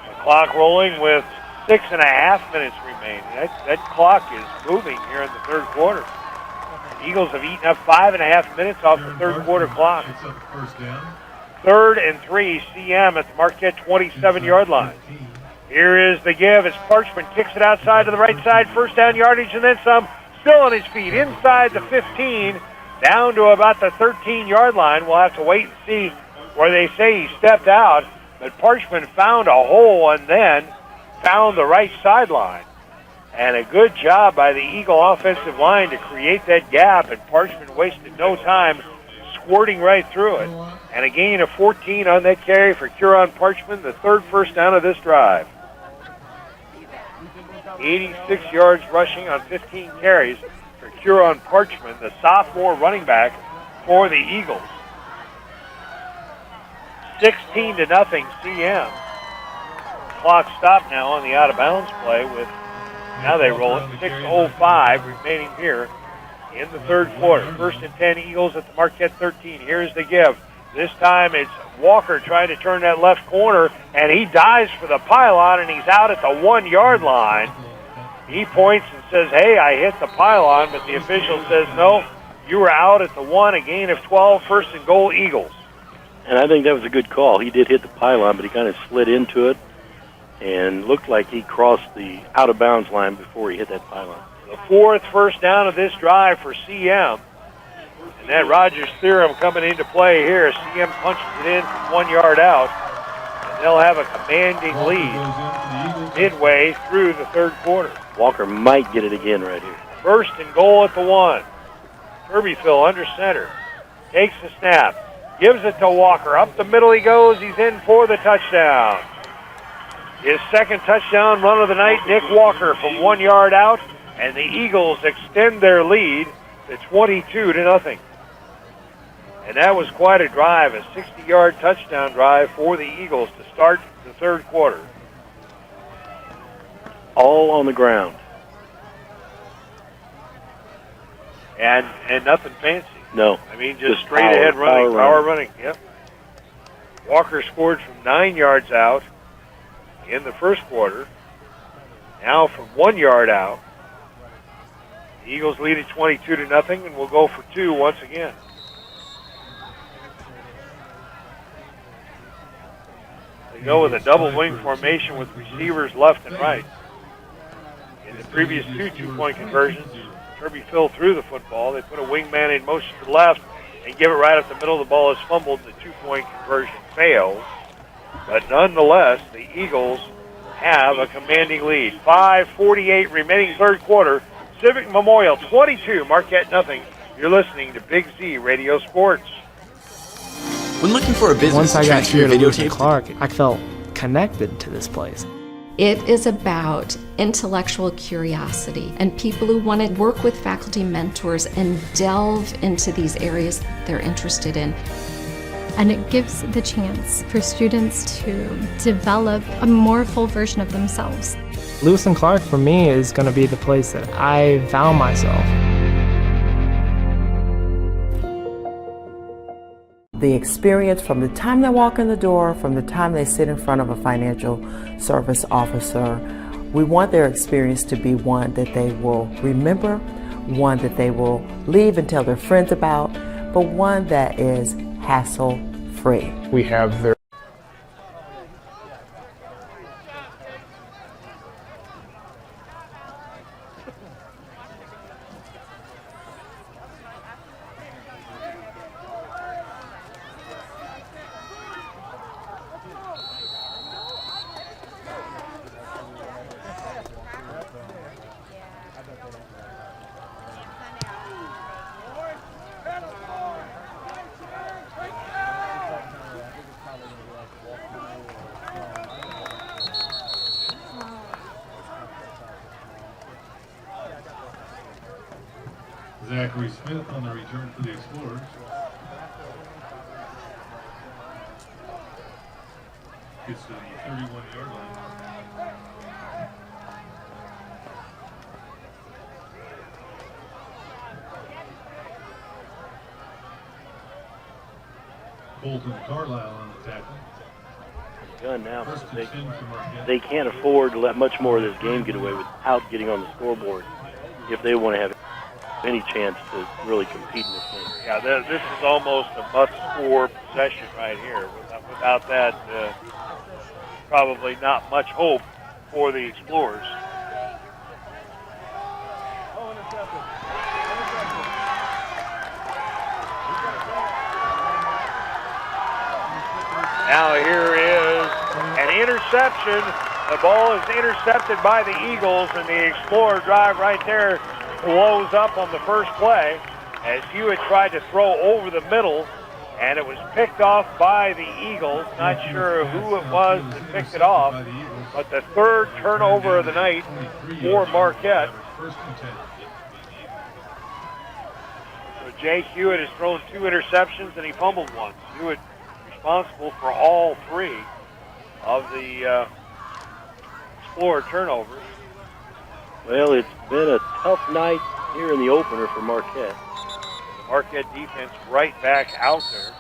The clock rolling with 6.5 minutes remaining. That clock is moving here in the third quarter. The Eagles have eaten up 5.5 minutes off the third quarter clock. 3rd and 3, CM at the Marquette 27-yard line. Here is the give as Parchman kicks it outside to the right side. First down yardage and then some. Still on his feet inside the 15, down to about the 13-yard line. We'll have to wait and see where they say he stepped out. But Parchman found a hole and then found the right sideline. And a good job by the Eagle offensive line to create that gap, and Parchman wasted no time squirting right through it. And a gain of 14 on that carry for Huron Parchman, the 3rd first down of this drive. 86 yards rushing on 15 carries for Huron Parchman, the sophomore running back for the Eagles. 16-0 CM. Clock stopped now on the out-of-bounds play with, now they roll it, 6:05 remaining here in the third quarter. 1st and 10 Eagles at the Marquette 13. Here's the give. This time it's Walker trying to turn that left corner, and he dives for the pylon, and he's out at the 1-yard line. He points and says, hey, I hit the pylon, but the official says, no, you were out at the 1, a gain of 12, 1st and goal, Eagles. And I think that was a good call. He did hit the pylon, but he kind of slid into it and looked like he crossed the out-of-bounds line before he hit that pylon. The 4th first down of this drive for CM. And that Rogers theorem coming into play here. CM punches it in from 1 yard out. And they'll have a commanding lead midway through the third quarter. Walker might get it again right here. 1st and goal at the 1. Turbyville under center. Takes the snap. Gives it to Walker. Up the middle he goes. He's in for the touchdown. His 2nd touchdown run of the night, Nick Walker from 1 yard out. And the Eagles extend their lead to 22-0. And that was quite a drive, a 60-yard touchdown drive for the Eagles to start the third quarter. All on the ground. And nothing fancy. No. I mean, just straight ahead running, power running. Yep. Walker scored from 9 yards out in the first quarter. Now from 1 yard out, The Eagles lead at 22-0, and will go for two once again. They go with a double wing formation with receivers left and right. In the previous two-point conversions, Kirby Phil threw the football. They put a wingman in motion to the left and give it right up the middle. The ball is fumbled. The two-point conversion fails. But nonetheless, the Eagles have a commanding lead. 5:48 remaining third quarter. Civic Memorial 22, Marquette nothing. You're listening to Big Z Radio Sports. When looking for a business Once I to got transfer here your to Lewis and videotape, Clark, I felt connected to this place. It is about intellectual curiosity and people who want to work with faculty mentors and delve into these areas they're interested in. And it gives the chance for students to develop a more full version of themselves. Lewis and Clark for me is going to be the place that I found myself. The experience from the time they walk in the door, from the time they sit in front of a financial service officer, we want their experience to be one that they will remember, one that they will leave and tell their friends about, but one that is hassle-free. We have their Zachary Smith on the return for the Explorers. Gets to the 31-yard line. Bolton Carlisle on the tackle. Gun now. They can't afford to let much more of this game get away without getting on the scoreboard if they want to have any chance to really compete in this game. Yeah, this is almost a must-score possession right here. Without that, probably not much hope for the Explorers. Now here is an interception. The ball is intercepted by the Eagles, and the Explorer drive right there blows up on the first play as Hewitt tried to throw over the middle, and it was picked off by the Eagles. Not sure who it was that picked it off, but the third turnover of the night for Marquette. So Jay Hewitt has thrown 2 interceptions, and he fumbled one. Hewitt responsible for all 3 of the Explorer turnovers. Well, it's been a tough night here in the opener for Marquette. The Marquette defense right back out there.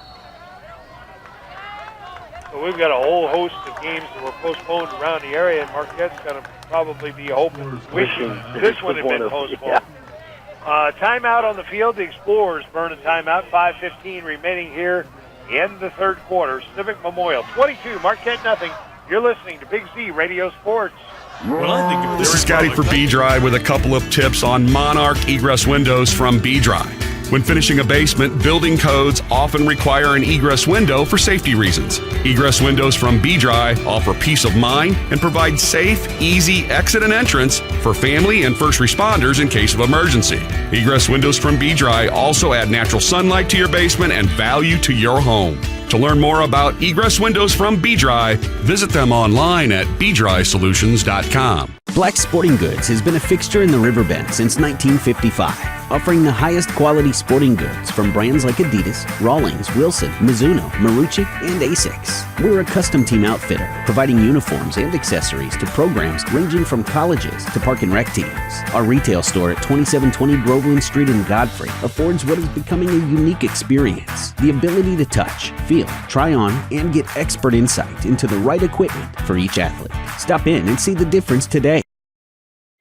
So we've got a whole host of games that were postponed around the area, and Marquette's going to probably be hoping, wishing this one had been postponed. Timeout on the field. The Explorers burn a timeout. 5:15 remaining here in the third quarter. Civic Memorial 22, Marquette nothing. You're listening to Big Z Radio Sports. This is Scotty for B-Dry with a couple of tips on Monarch egress windows from B-Dry. When finishing a basement, building codes often require an egress window for safety reasons. Egress windows from B-Dry offer peace of mind and provide safe, easy exit and entrance for family and first responders in case of emergency. Egress windows from B-Dry also add natural sunlight to your basement and value to your home. To learn more about egress windows from B-Dry, visit them online at bdrysolutions.com. Black Sporting Goods has been a fixture in the Riverbend since 1955, offering the highest quality sporting goods from brands like Adidas, Rawlings, Wilson, Mizuno, Marucci, and Asics. We're a custom team outfitter, providing uniforms and accessories to programs ranging from colleges to park and rec teams. Our retail store at 2720 Groveland Street in Godfrey affords what is becoming a unique experience: the ability to touch, feel, try on, and get expert insight into the right equipment for each athlete. Stop in and see the difference today.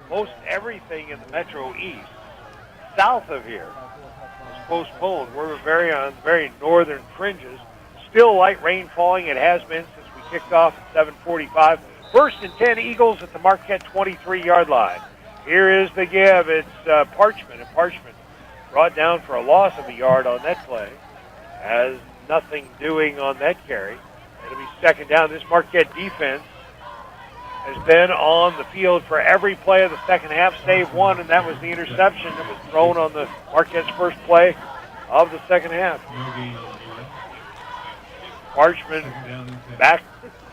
Most everything in the Metro East south of here was postponed. We're on the very northern fringes. Still light rain falling. It has been since we kicked off at 7:45. 1st and 10 Eagles at the Marquette 23-yard line. Here is the give. It's Parchment, and Parchment brought down for a loss of a yard on that play. Has nothing doing on that carry. It'll be 2nd down. This Marquette defense has been on the field for every play of the second half, save one, and that was the interception that was thrown on the Marquette's first play of the second half. Parchment back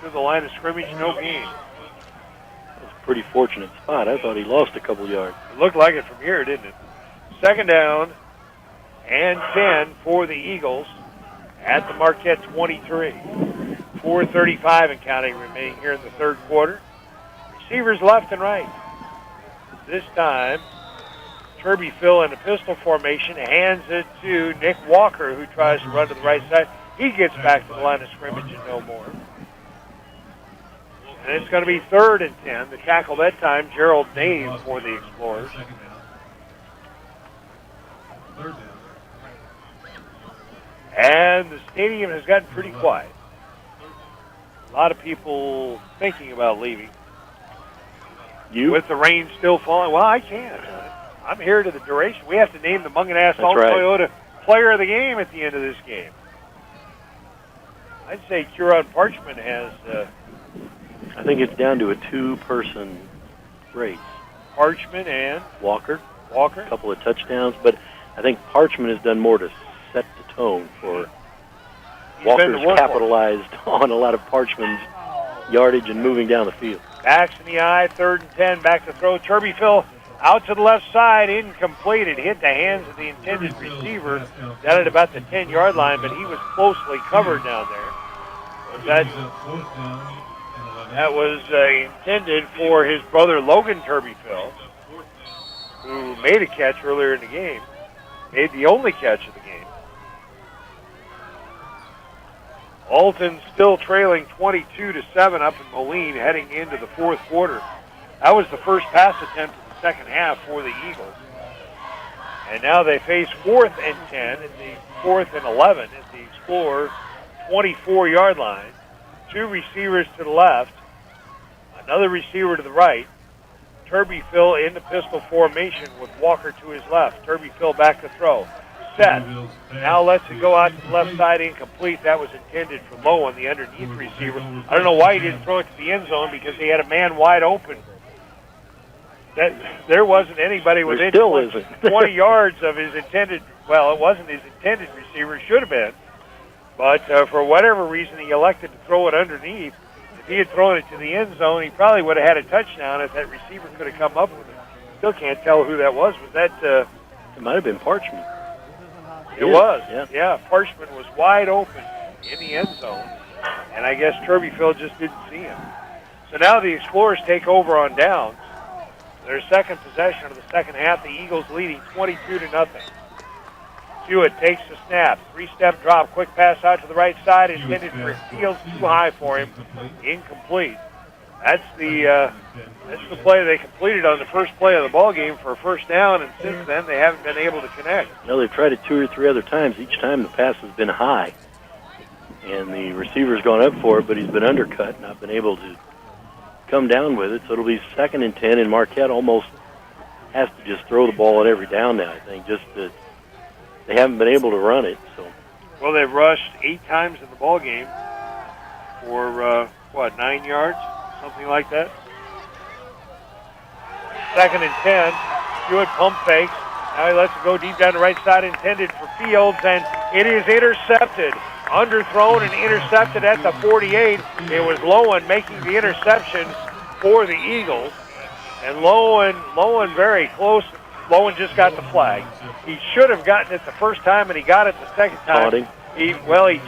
to the line of scrimmage, no gain. That was a pretty fortunate spot. I thought he lost a couple yards. It looked like it from here, didn't it? 2nd down and 10 for the Eagles at the Marquette 23. 4:35 and counting remaining here in the third quarter. Receivers left and right. This time, Turby Phil in a pistol formation hands it to Nick Walker, who tries to run to the right side. He gets back to the line of scrimmage and no more. And it's going to be 3rd and 10. The tackle that time, Gerald Dave for the Explorers. And the stadium has gotten pretty quiet. A lot of people thinking about leaving. You? With the rain still falling. Well, I can't. I'm here to the duration. We have to name the Mungan Asphalt Toyota Player of the Game at the end of this game. I'd say Huron Parchment has... I think it's down to a 2-person race. Parchment and... Walker. A couple of touchdowns, but I think Parchment has done more to set the tone for... Walker's capitalized on a lot of Parchment's yardage and moving down the field. Backs in the eye, 3rd and 10, back to throw. Turby Phil out to the left side, incomplete. It hit the hands of the intended receiver down at about the 10-yard line, but he was closely covered down there. That was intended for his brother Logan Turby Phil, who made a catch earlier in the game, made the only catch of the game. Alton still trailing 22-7 up in Moline heading into the fourth quarter. That was the first pass attempt of the second half for the Eagles. And now they face 4th and 10 and the 4th and 11 at the Explorer 24-yard line. 2 receivers to the left, another receiver to the right. Turby Phil in the pistol formation with Walker to his left. Turby Phil back to throw. Set. Now lets it go out to the left side, incomplete. That was intended for Lowen, the underneath receiver. I don't know why he didn't throw it to the end zone because he had a man wide open. There wasn't anybody within 20 yards of his intended, well, it wasn't his intended receiver, it should have been. But for whatever reason, he elected to throw it underneath. If he had thrown it to the end zone, he probably would have had a touchdown if that receiver could have come up with it. Still can't tell who that was. Was that... it might have been Parchment. It was. Yeah, Parchment was wide open in the end zone, and I guess Turbyfield just didn't see him. So now the Explorers take over on downs. Their second possession of the second half, the Eagles leading 22-0. Hewitt takes the snap, 3-step drop, quick pass out to the right side, intended for Fields, too high for him, incomplete. That's the play they completed on the first play of the ball game for a first down, and since then they haven't been able to connect. No, they've tried it 2 or 3 other times. Each time the pass has been high, and the receiver's gone up for it, but he's been undercut, not been able to come down with it. So it'll be 2nd and 10, and Marquette almost has to just throw the ball on every down now, I think, just that they haven't been able to run it. So, well, they've rushed 8 times in the ball game for 9 yards, something like that. 2nd and 10. Hewitt pump fakes. Now he lets it go deep down the right side, intended for Fields, and it is intercepted. Underthrown and intercepted at the 48. It was Lowen making the interception for the Eagles. And Lowen very close. Lowen just got the flag. He should have gotten it the first time, and he got it the second time. He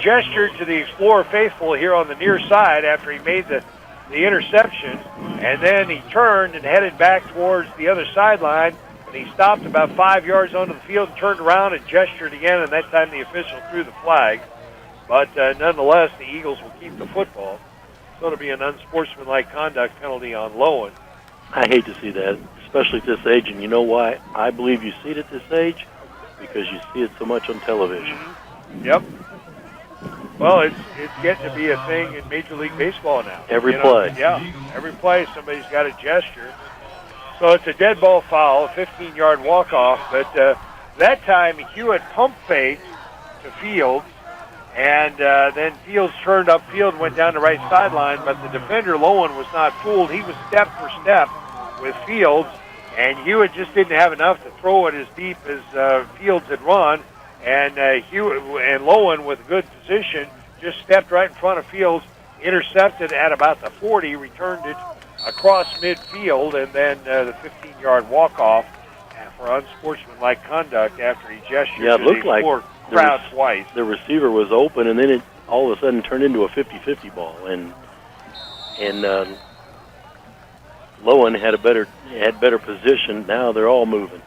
gestured to the Explorer faithful here on the near side after he made the interception, and then he turned and headed back towards the other sideline, and he stopped about 5 yards onto the field and turned around and gestured again, and that time the official threw the flag. But nonetheless, the Eagles will keep the football. So it'll be an unsportsmanlike conduct penalty on Lowen I hate to see that, especially at this age, and you know why? I believe you see it at this age because you see it so much on television. Yep. Well, it's getting to be a thing in Major League Baseball now. Every play. Yeah, every play somebody's got a gesture. So it's a dead ball foul, a 15-yard walk-off, but that time Hewitt pump faked to Fields, and then Fields turned upfield and went down the right sideline, but the defender, Lowen, was not fooled. He was step for step with Fields, and Hewitt just didn't have enough to throw it as deep as Fields had run, and Hewitt and Lowen, with good position, just stepped right in front of Fields, intercepted at about the 40, returned it across midfield, and then the 15-yard walk-off for unsportsmanlike conduct after he gestured Yeah, it to looked the like crowd twice. The receiver was open, and then it all of a sudden turned into a 50-50 ball, and Lowen had better position. Now they're all moving.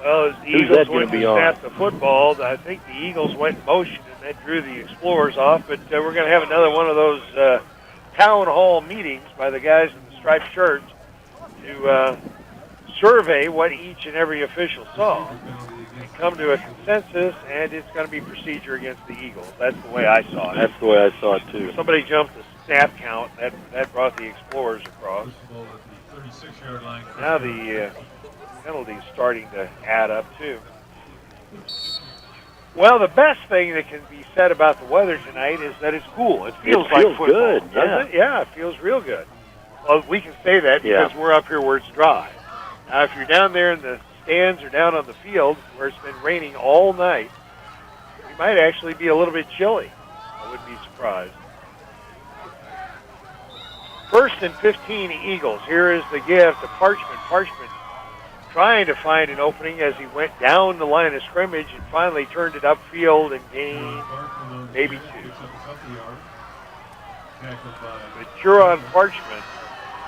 Well, as the Who's Eagles that gonna went to be on? snap the football, I think the Eagles went in motion, and that drew the Explorers off. But we're going to have another one of those town hall meetings by the guys in the striped shirts to survey what each and every official saw and come to a consensus, and it's going to be procedure against the Eagles. That's the way I saw it. That's the way I saw it, too. Somebody jumped the snap count. That brought the Explorers across. Now the penalties starting to add up, too. Well, the best thing that can be said about the weather tonight is that it's cool. It feels like football. Good, doesn't it? Yeah, it feels real good. Well, we can say that because we're up here where it's dry. Now, if you're down there in the stands or down on the field where it's been raining all night, you might actually be a little bit chilly. I wouldn't be surprised. 1st and 15 Eagles. Here is the give to Parchment. Parchment trying to find an opening as he went down the line of scrimmage and finally turned it upfield and gained maybe 2. But Huron Parchment,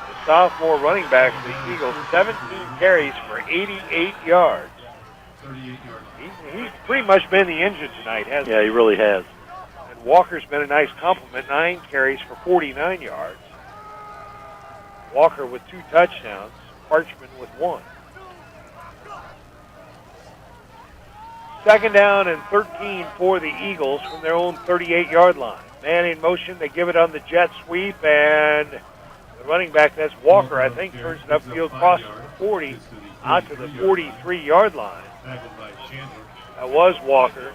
the sophomore running back for the Eagles, 17 carries for 88 yards. He's pretty much been the engine tonight, hasn't he? Yeah, he really has. And Walker's been a nice compliment, 9 carries for 49 yards. Walker with 2 touchdowns, Parchment with 1. 2nd down and 13 for the Eagles from their own 38-yard line. Man in motion, they give it on the jet sweep, and the running back, that's Walker, I think, turns it upfield, crosses the 40, out to the 43-yard line. That was Walker,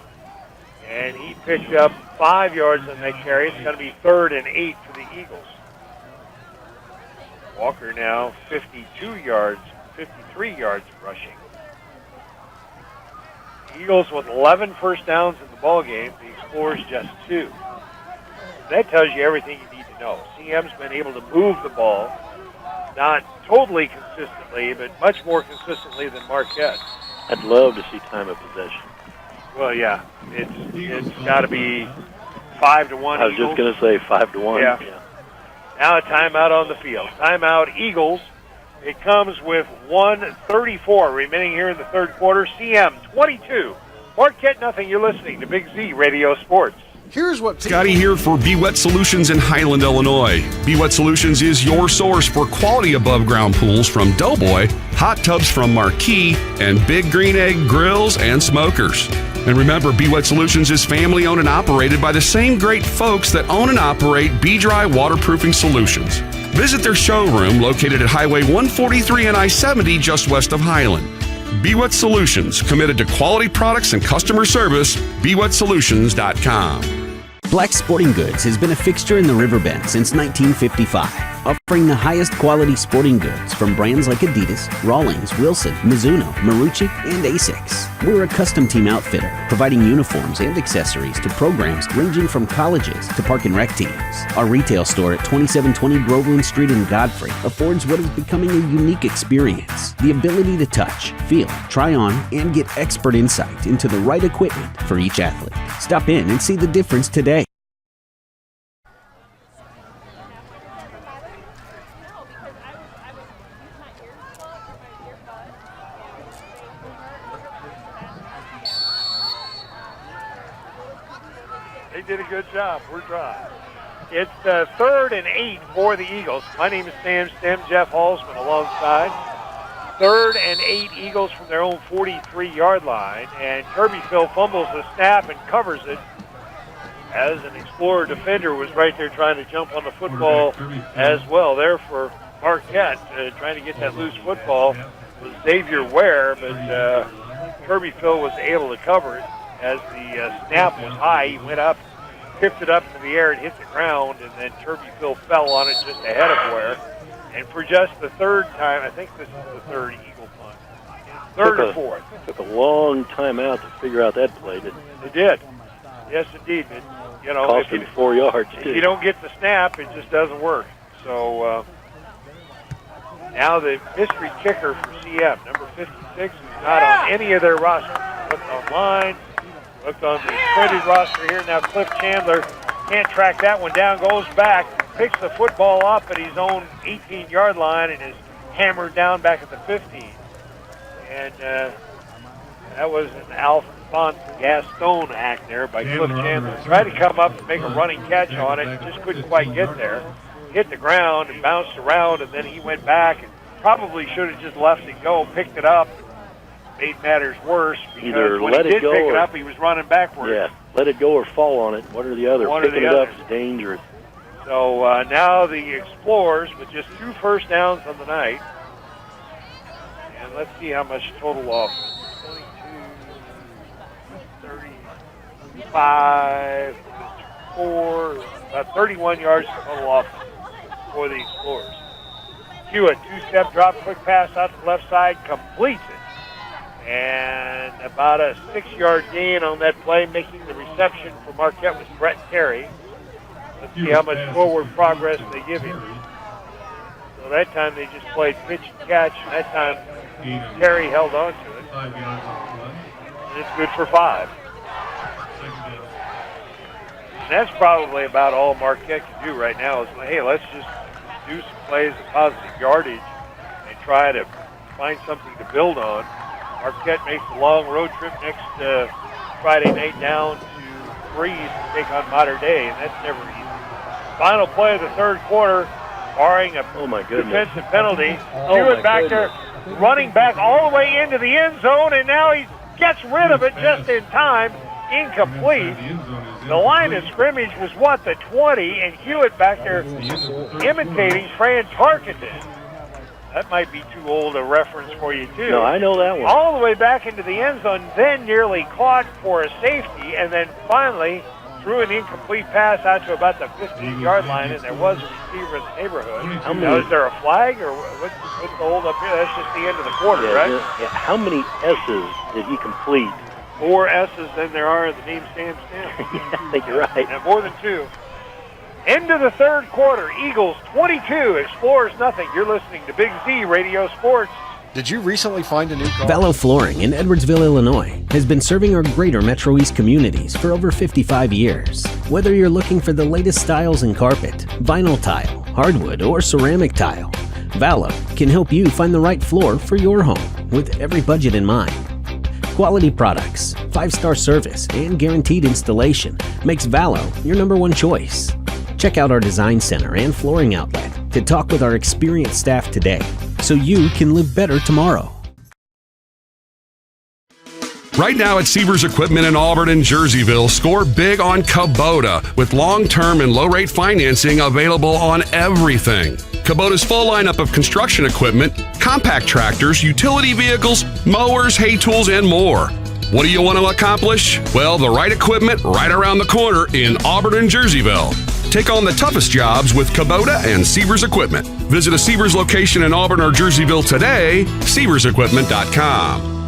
and he picked up 5 yards on that carry. It's going to be 3rd and 8 for the Eagles. Walker now 53 yards rushing. Eagles with 11 first downs in the ball game. The Explorers just 2. That tells you everything you need to know. CM's been able to move the ball, not totally consistently, but much more consistently than Marquette. I'd love to see time of possession. Well, yeah, it's got to be 5-1. I was just going to say 5-1. Yeah. Now a timeout on the field. Timeout, Eagles. It comes with 1:34 remaining here in the third quarter. CM 22. Marquette nothing. You're listening to Big Z Radio Sports. Here's what Scotty here for Be Wet Solutions in Highland, Illinois. Be Wet Solutions is your source for quality above ground pools from Doughboy, hot tubs from Marquee, and Big Green Egg grills and smokers. And remember, Be Wet Solutions is family owned and operated by the same great folks that own and operate Be Dry Waterproofing Solutions. Visit their showroom located at Highway 143 and I-70 just west of Highland. Be Wet Solutions, committed to quality products and customer service. BeWetSolutions.com. Black Sporting Goods has been a fixture in the Riverbend since 1955, offering the highest quality sporting goods from brands like Adidas, Rawlings, Wilson, Mizuno, Marucci, and Asics. We're a custom team outfitter, providing uniforms and accessories to programs ranging from colleges to park and rec teams. Our retail store at 2720 Groveland Street in Godfrey affords what is becoming a unique experience: the ability to touch, feel, try on, and get expert insight into the right equipment for each athlete. Stop in and see the difference today. They did a good job. We're dry. It's 3rd and 8 for the Eagles. My name is Sam Stem, Jeff Halsman alongside. 3rd and 8 Eagles from their own 43-yard line. And Kirbyville fumbles the snap and covers it as an Explorer defender was right there trying to jump on the football as well. There for Marquette, trying to get that loose football was Xavier Ware, but Kirbyville was able to cover it as the snap was high. He went up, tipped it up into the air, and hit the ground, and then Kirbyville fell on it just ahead of Ware. And for just the 3rd time, I think this is the 3rd Eagle punt. 3rd or 4th. Took a long time out to figure out that play, didn't it? It did. Yes, indeed. It, you know, cost him 4 yards, if too. you don't get the snap, it just doesn't work. So now the mystery kicker for CM, number 56, who's not on any of their rosters. Looked online, looked on the printed roster here. Now Cliff Chandler can't track that one down, goes back, picks the football up at his own 18-yard line and is hammered down back at the 15. And that was an Alphonse Gaston act there by Cliff Chandler. Tried to come up and make a running catch on it, just couldn't quite get there. Hit the ground and bounced around, and then he went back and probably should have just left it go, picked it up, made matters worse because Either when let he it did go pick it or- up, he was running backwards. Yeah, let it go or fall on it. One or the other. One or Picking the it up other. is dangerous. So now the Explorers with just 2 first downs on the night. And let's see how much total offense. 22, 35, 4, about 31 yards total offense for the Explorers. Hewitt, 2-step drop, quick pass out to the left side, completes it. And about a 6-yard gain on that play, making the reception for Marquette was Brett Terry. Let's see how much forward progress they give him. So that time they just played pitch and catch, and that time Terry held on to it. And it's good for 5. And that's probably about all Marquette can do right now is, hey, let's just do some plays of positive yardage and try to find something to build on. Marquette makes a long road trip next Friday night down to Breeze to take on Mater Dei, and that's never easy. Final play of the 3rd quarter, barring a defensive penalty. Hewitt back there, running back all the way into the end zone, and now he gets rid of it just in time. Incomplete. The line of scrimmage was, the 20, and Hewitt back there imitating Fran Tarkenton. That might be too old a reference for you, too. No, I know that one. All the way back into the end zone, then nearly caught for a safety, and then finally threw an incomplete pass out to about the 15-yard line, and there was a receiver in the neighborhood. Now, is there a flag, or what's the hold up here? That's just the end of the quarter, right? Yeah. How many S's did he complete? 4 S's than there are in the name Sam Stem. I think you're right. And more than 2. End of the 3rd quarter, Eagles 22, Explorers nothing. You're listening to Big Z Radio Sports. Did you recently find a new car? Vallow Flooring in Edwardsville, Illinois has been serving our greater Metro East communities for over 55 years. Whether you're looking for the latest styles in carpet, vinyl tile, hardwood, or ceramic tile, Vallow can help you find the right floor for your home with every budget in mind. Quality products, 5-star service, and guaranteed installation makes Vallow your #1 choice. Check out our design center and flooring outlet to talk with our experienced staff today so you can live better tomorrow. Right now at Sievers Equipment in Auburn and Jerseyville, score big on Kubota with long-term and low-rate financing available on everything. Kubota's full lineup of construction equipment, compact tractors, utility vehicles, mowers, hay tools, and more. What do you want to accomplish? Well, the right equipment right around the corner in Auburn and Jerseyville. Take on the toughest jobs with Kubota and Sievers Equipment. Visit a Sievers location in Auburn or Jerseyville today, RiverBender.com.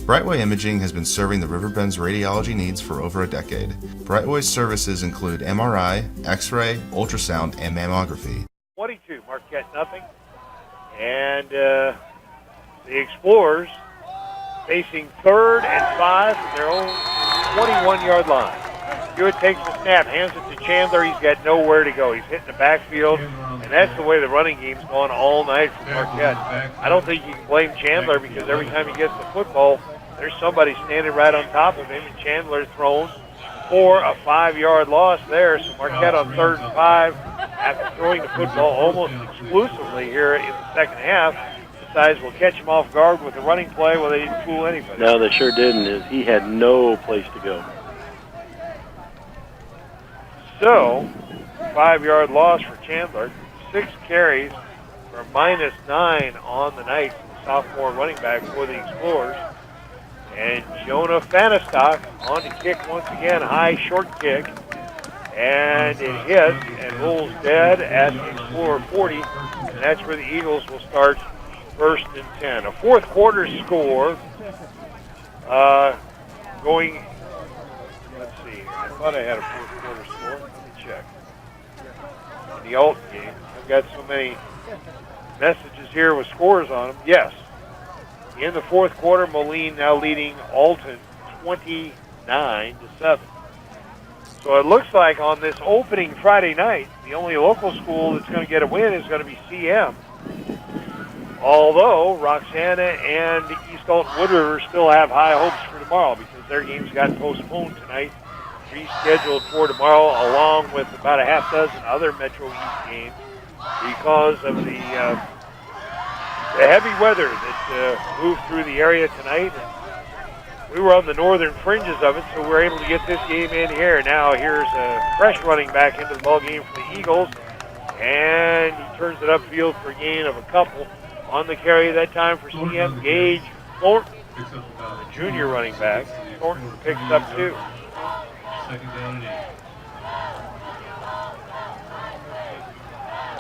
Brightway Imaging has been serving the Riverbend's radiology needs for over a decade. Brightway's services include MRI, X-ray, ultrasound, and mammography. 22, Marquette nothing. And the Explorers facing 3rd and 5 from their own 21-yard line. Hewitt takes the snap, hands it to Chandler. He's got nowhere to go. He's hitting the backfield, and that's the way the running game's gone all night for Marquette. I don't think you can blame Chandler because every time he gets the football, there's somebody standing right on top of him, and Chandler thrown for a 5-yard loss there. So Marquette on 3rd and 5, after throwing the football almost exclusively here in the second half, decides we'll catch him off guard with a running play. Well, they didn't fool anybody. No, they sure didn't. He had no place to go. So, 5-yard loss for Chandler. 6 carries for -9 on the night for the sophomore running back for the Explorers. And Jonah Fanistock on to kick once again, high short kick. And it hits and rolls dead at the Explorer 40. And that's where the Eagles will start 1st and 10. A fourth quarter score going, let's see, I thought I had a fourth quarter score. Let me check. In the Alton game, I've got so many messages here with scores on them. Yes. In the fourth quarter, Moline now leading Alton 29-7. So it looks like on this opening Friday night, the only local school that's going to get a win is going to be CM. Although Roxana and East Alton Wood River still have high hopes for tomorrow because their games got postponed tonight, rescheduled for tomorrow, along with about a half dozen other Metro East games because of the heavy weather that moved through the area tonight. And we were on the northern fringes of it, so we were able to get this game in here. Now here's a fresh running back into the ball game for the Eagles, and he turns it upfield for a gain of a couple. On the carry that time for CM, Gage Thornton, the junior running back. Thornton picks up 2. 2nd down and 8.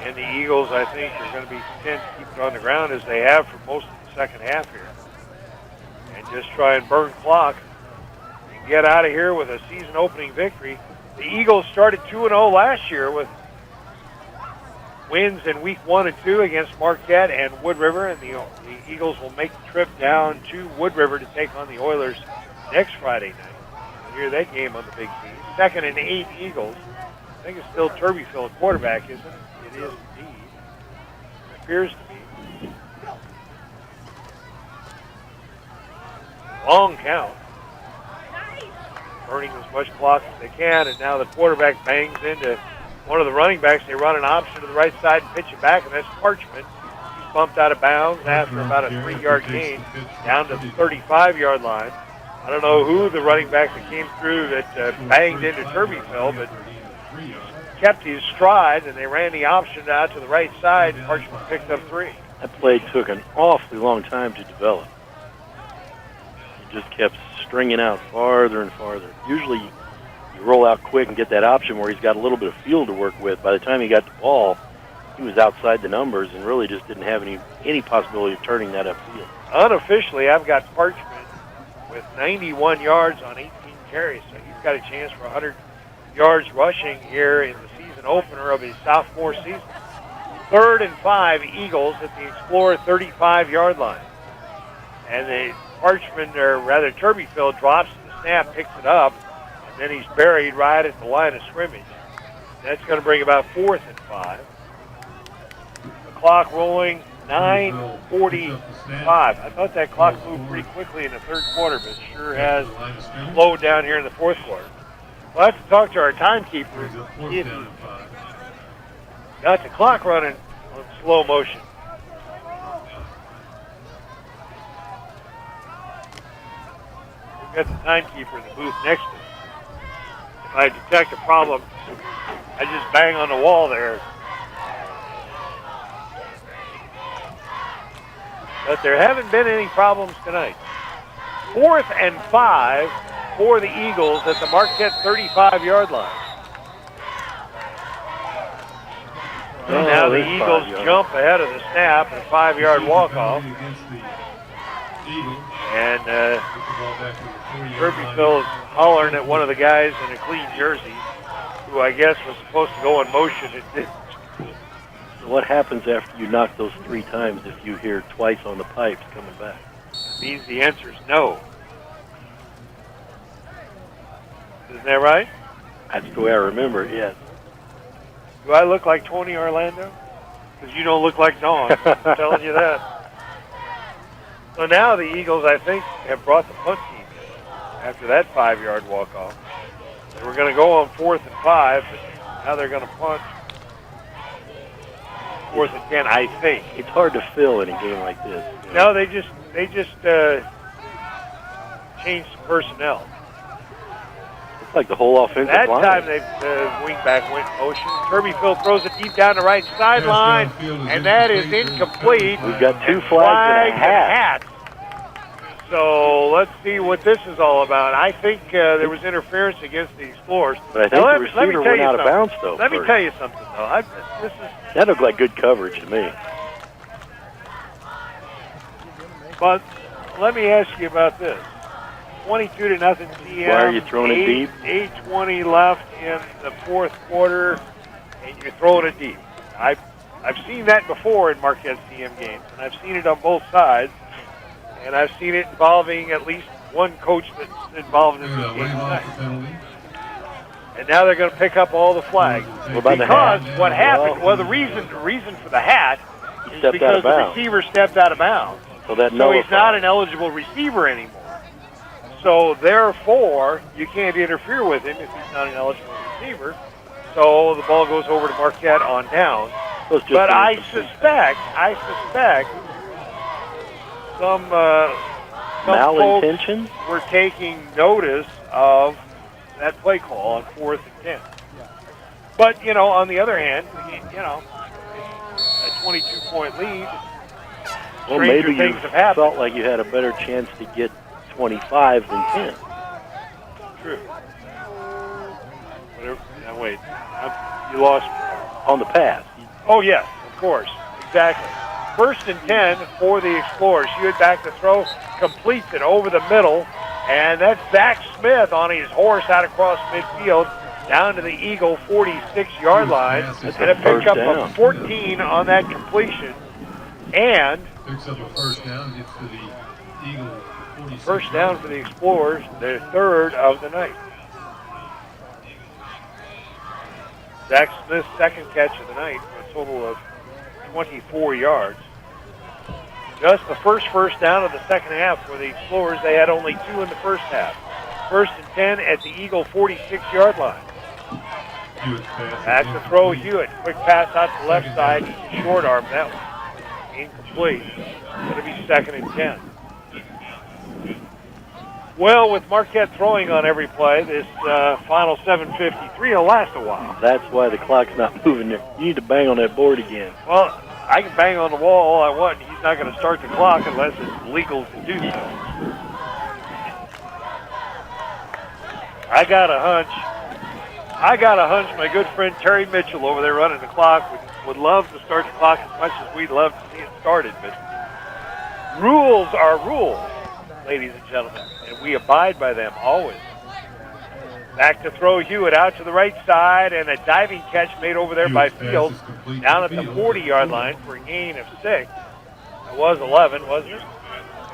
And the Eagles, I think, are going to be content to keep it on the ground as they have for most of the second half here. And just try and burn clock and get out of here with a season-opening victory. The Eagles started 2-0 last year with wins in week 1 and 2 against Marquette and Wood River, and the Eagles will make the trip down to Wood River to take on the Oilers next Friday night. You'll hear that game on the big scene. 2nd and 8 Eagles. I think it's still Turbyfield at quarterback, isn't it? It is indeed. It appears to be. Long count. Burning as much clock as they can, and now the quarterback bangs into one of the running backs. They run an option to the right side and pitch it back, and that's Parchment. He's bumped out of bounds after about a 3-yard gain down to the 35-yard line. I don't know who the running back that came through that banged into Turbyfield, but kept his stride, and they ran the option out to the right side, and Parchment picked up 3. That play took an awfully long time to develop. He just kept stringing out farther and farther. Usually you roll out quick and get that option where he's got a little bit of field to work with. By the time he got the ball, he was outside the numbers and really just didn't have any possibility of turning that upfield. Unofficially, I've got Parchment with 91 yards on 18 carries, so he's got a chance for 100 yards rushing here in the season opener of his sophomore season. 3rd and 5 Eagles at the Explorer 35-yard line. And the Parchment, or rather Turbyfield, drops the snap, picks it up, and then he's buried right at the line of scrimmage. That's going to bring about 4th and 5. The clock rolling, 9:45. I thought that clock moved pretty quickly in the third quarter, but it sure has slowed down here in the fourth quarter. We'll have to talk to our timekeeper. See if he got the clock running on slow motion. We've got the timekeeper in the booth next to us. If I detect a problem, I just bang on the wall there. But there haven't been any problems tonight. 4th and 5 for the Eagles at the Marquette 35-yard line. And now the Eagles jump ahead of the snap and a 5-yard walk-off. And Turbyfield is hollering at one of the guys in a clean jersey, who I guess was supposed to go in motion and didn't. What happens after you knock those 3 times if you hear twice on the pipes coming back? It means the answer is no. Isn't that right? That's the way I remember it, yes. Do I look like Tony Orlando? Because you don't look like Dawn. I'm telling you that. So now the Eagles, I think, have brought the punt team in after that 5-yard walk-off. They were going to go on 4th and 5, but now they're going to punt 4th and 10, I think. It's hard to fill in a game like this. No, they just changed some personnel. It's like the whole offensive That line. time the wingback went in motion. Turbyfield throws it deep down the right sideline, and that is incomplete. We've got 2 flags and a hat. So let's see what this is all about. I think there was interference against the Explorers. But I think the receiver went out of bounds, though. Let me tell you something, though. That looked like good coverage to me. But let me ask you about this. 22-0 TM. Why are you throwing it deep? 8:20 left in the 4th quarter, and you're throwing it deep. I've seen that before in Marquette's TM games, and I've seen it on both sides, and I've seen it involving at least one coach that's involved in this game tonight. And now they're going to pick up all the flags. What about the because hat? what happened? Well, the reason for the hat is because the receiver stepped out of bounds. So he's not an eligible receiver anymore. So therefore, you can't interfere with him if he's not an eligible receiver. So the ball goes over to Marquette on down. But I suspect some malintention folks were taking notice of that play call on 4th and 10. But, on the other hand, a 22-point lead. Well, maybe you felt like you had a better chance to get 25 than 10. True. Now, wait. You lost on the pass. Oh, yes, of course. Exactly. 1st and 10 for the Explorers. Hewitt back to throw, completes it over the middle, and that's Zach Smith on his horse out across midfield down to the Eagle 46-yard line. And a pickup of 14 on that completion. And picks up a first down, gets to the Eagle 46. First down for the Explorers, their 3rd of the night. Zach Smith's 2nd catch of the night for a total of 24 yards. Just the first down of the second half for the Explorers. They had only 2 in the first half. 1st and 10 at the Eagle 46-yard line. Back to throw Hewitt. Quick pass out to the left side. Short arm that one. Incomplete. Going to be 2nd and 10. Well, with Marquette throwing on every play, this final 7:53 will last a while. That's why the clock's not moving there. You need to bang on that board again. Well, I can bang on the wall all I want, and he's not going to start the clock unless it's legal to do so. I got a hunch my good friend Terry Mitchell over there running the clock would love to start the clock as much as we'd love to see it started, but rules are rules, ladies and gentlemen, and we abide by them always. Back to throw Hewitt out to the right side, and a diving catch made over there by Fields down at the 40-yard line for a gain of 6. It was 11, wasn't it?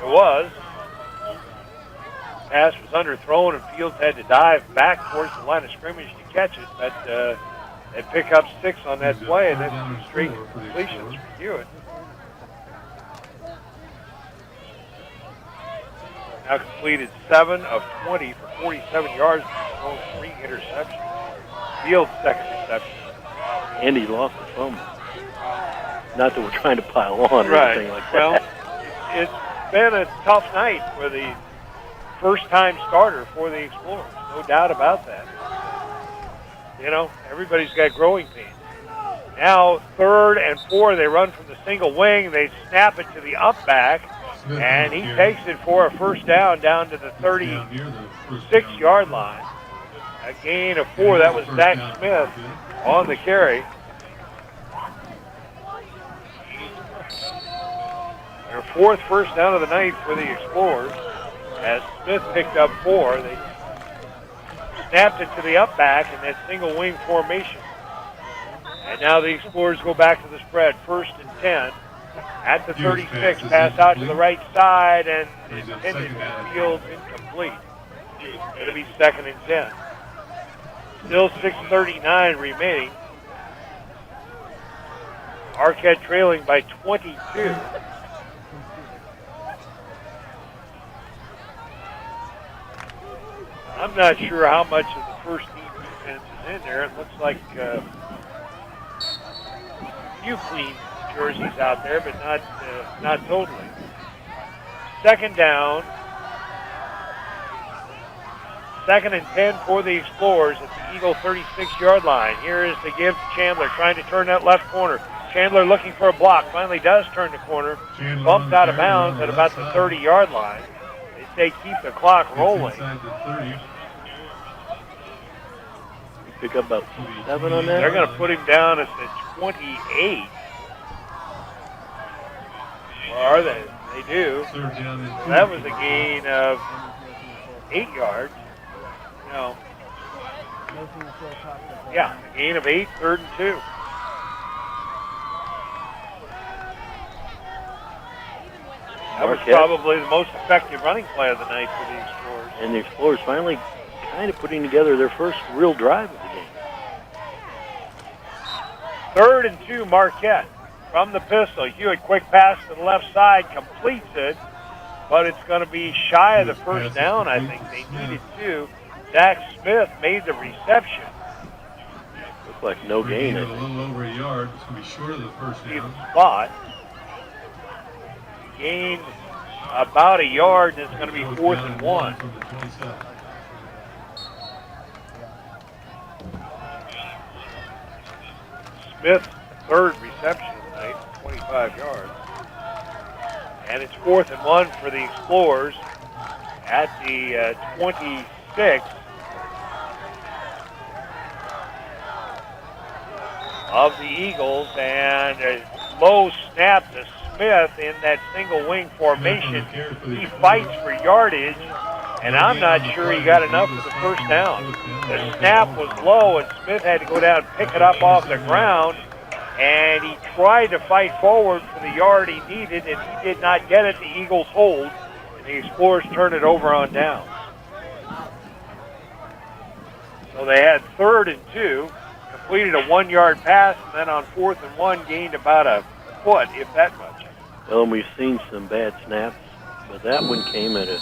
It was. Pass was underthrown, and Fields had to dive back towards the line of scrimmage to catch it, but they pick up 6 on that play, and then straight completions for Hewitt. Now completed 7 of 20 for 47 yards, thrown 3 interceptions. Fields' 2nd reception. And he lost the fumble. Not that we're trying to pile on or anything like that. Well, it's been a tough night for the first-time starter for the Explorers. No doubt about that. Everybody's got growing pains. Now, 3rd and 4, they run from the single wing. They snap it to the up back, and he takes it for a first down to the 36-yard line. A gain of 4. That was Zach Smith on the carry. Their 4th first down of the night for the Explorers. As Smith picked up 4, they snapped it to the up back in that single wing formation. And now the Explorers go back to the spread. 1st and 10 at the 36. Pass out to the right side, and intended for Fields incomplete. It'll be 2nd and 10. Still 6:39 remaining. Marquette trailing by 22. I'm not sure how much of the first team defense is in there. It looks like a few clean jerseys out there, but not totally. Second down. 2nd and 10 for the Explorers at the Eagle 36-yard line. Here is the give to Chandler, trying to turn that left corner. Chandler looking for a block. Finally does turn the corner. Bumped out of bounds at about the 30-yard line. They say keep the clock rolling. Pick up about 7 on that. They're going to put him down at the 28. Or are they? They do. That was a gain of 8 yards. No. Yeah, a gain of 8, 3rd and 2. That was probably the most effective running play of the night for the Explorers. And the Explorers finally kind of putting together their first real drive of the game. 3rd and 2, Marquette. From the pistol, Hewitt, quick pass to the left side, completes it, but it's going to be shy of the first down, I think. They needed 2. Zach Smith made the reception. Looks like no gain. A little over a yard. It's going to be short of the first down. Spot. Gained about a yard, and it's going to be 4th and 1. Smith's 3rd reception of the night, 25 yards. And it's 4th and 1 for the Explorers at the 26 of the Eagles, and a low snap to Smith in that single wing formation. He fights for yardage, and I'm not sure he got enough for the first down. The snap was low, and Smith had to go down and pick it up off the ground, and he tried to fight forward for the yard he needed, and he did not get it. The Eagles hold, and the Explorers turn it over on down. So they had 3rd and 2, completed a 1-yard pass, and then on 4th and 1 gained about a foot, if that much. Well, and we've seen some bad snaps, but that one came at a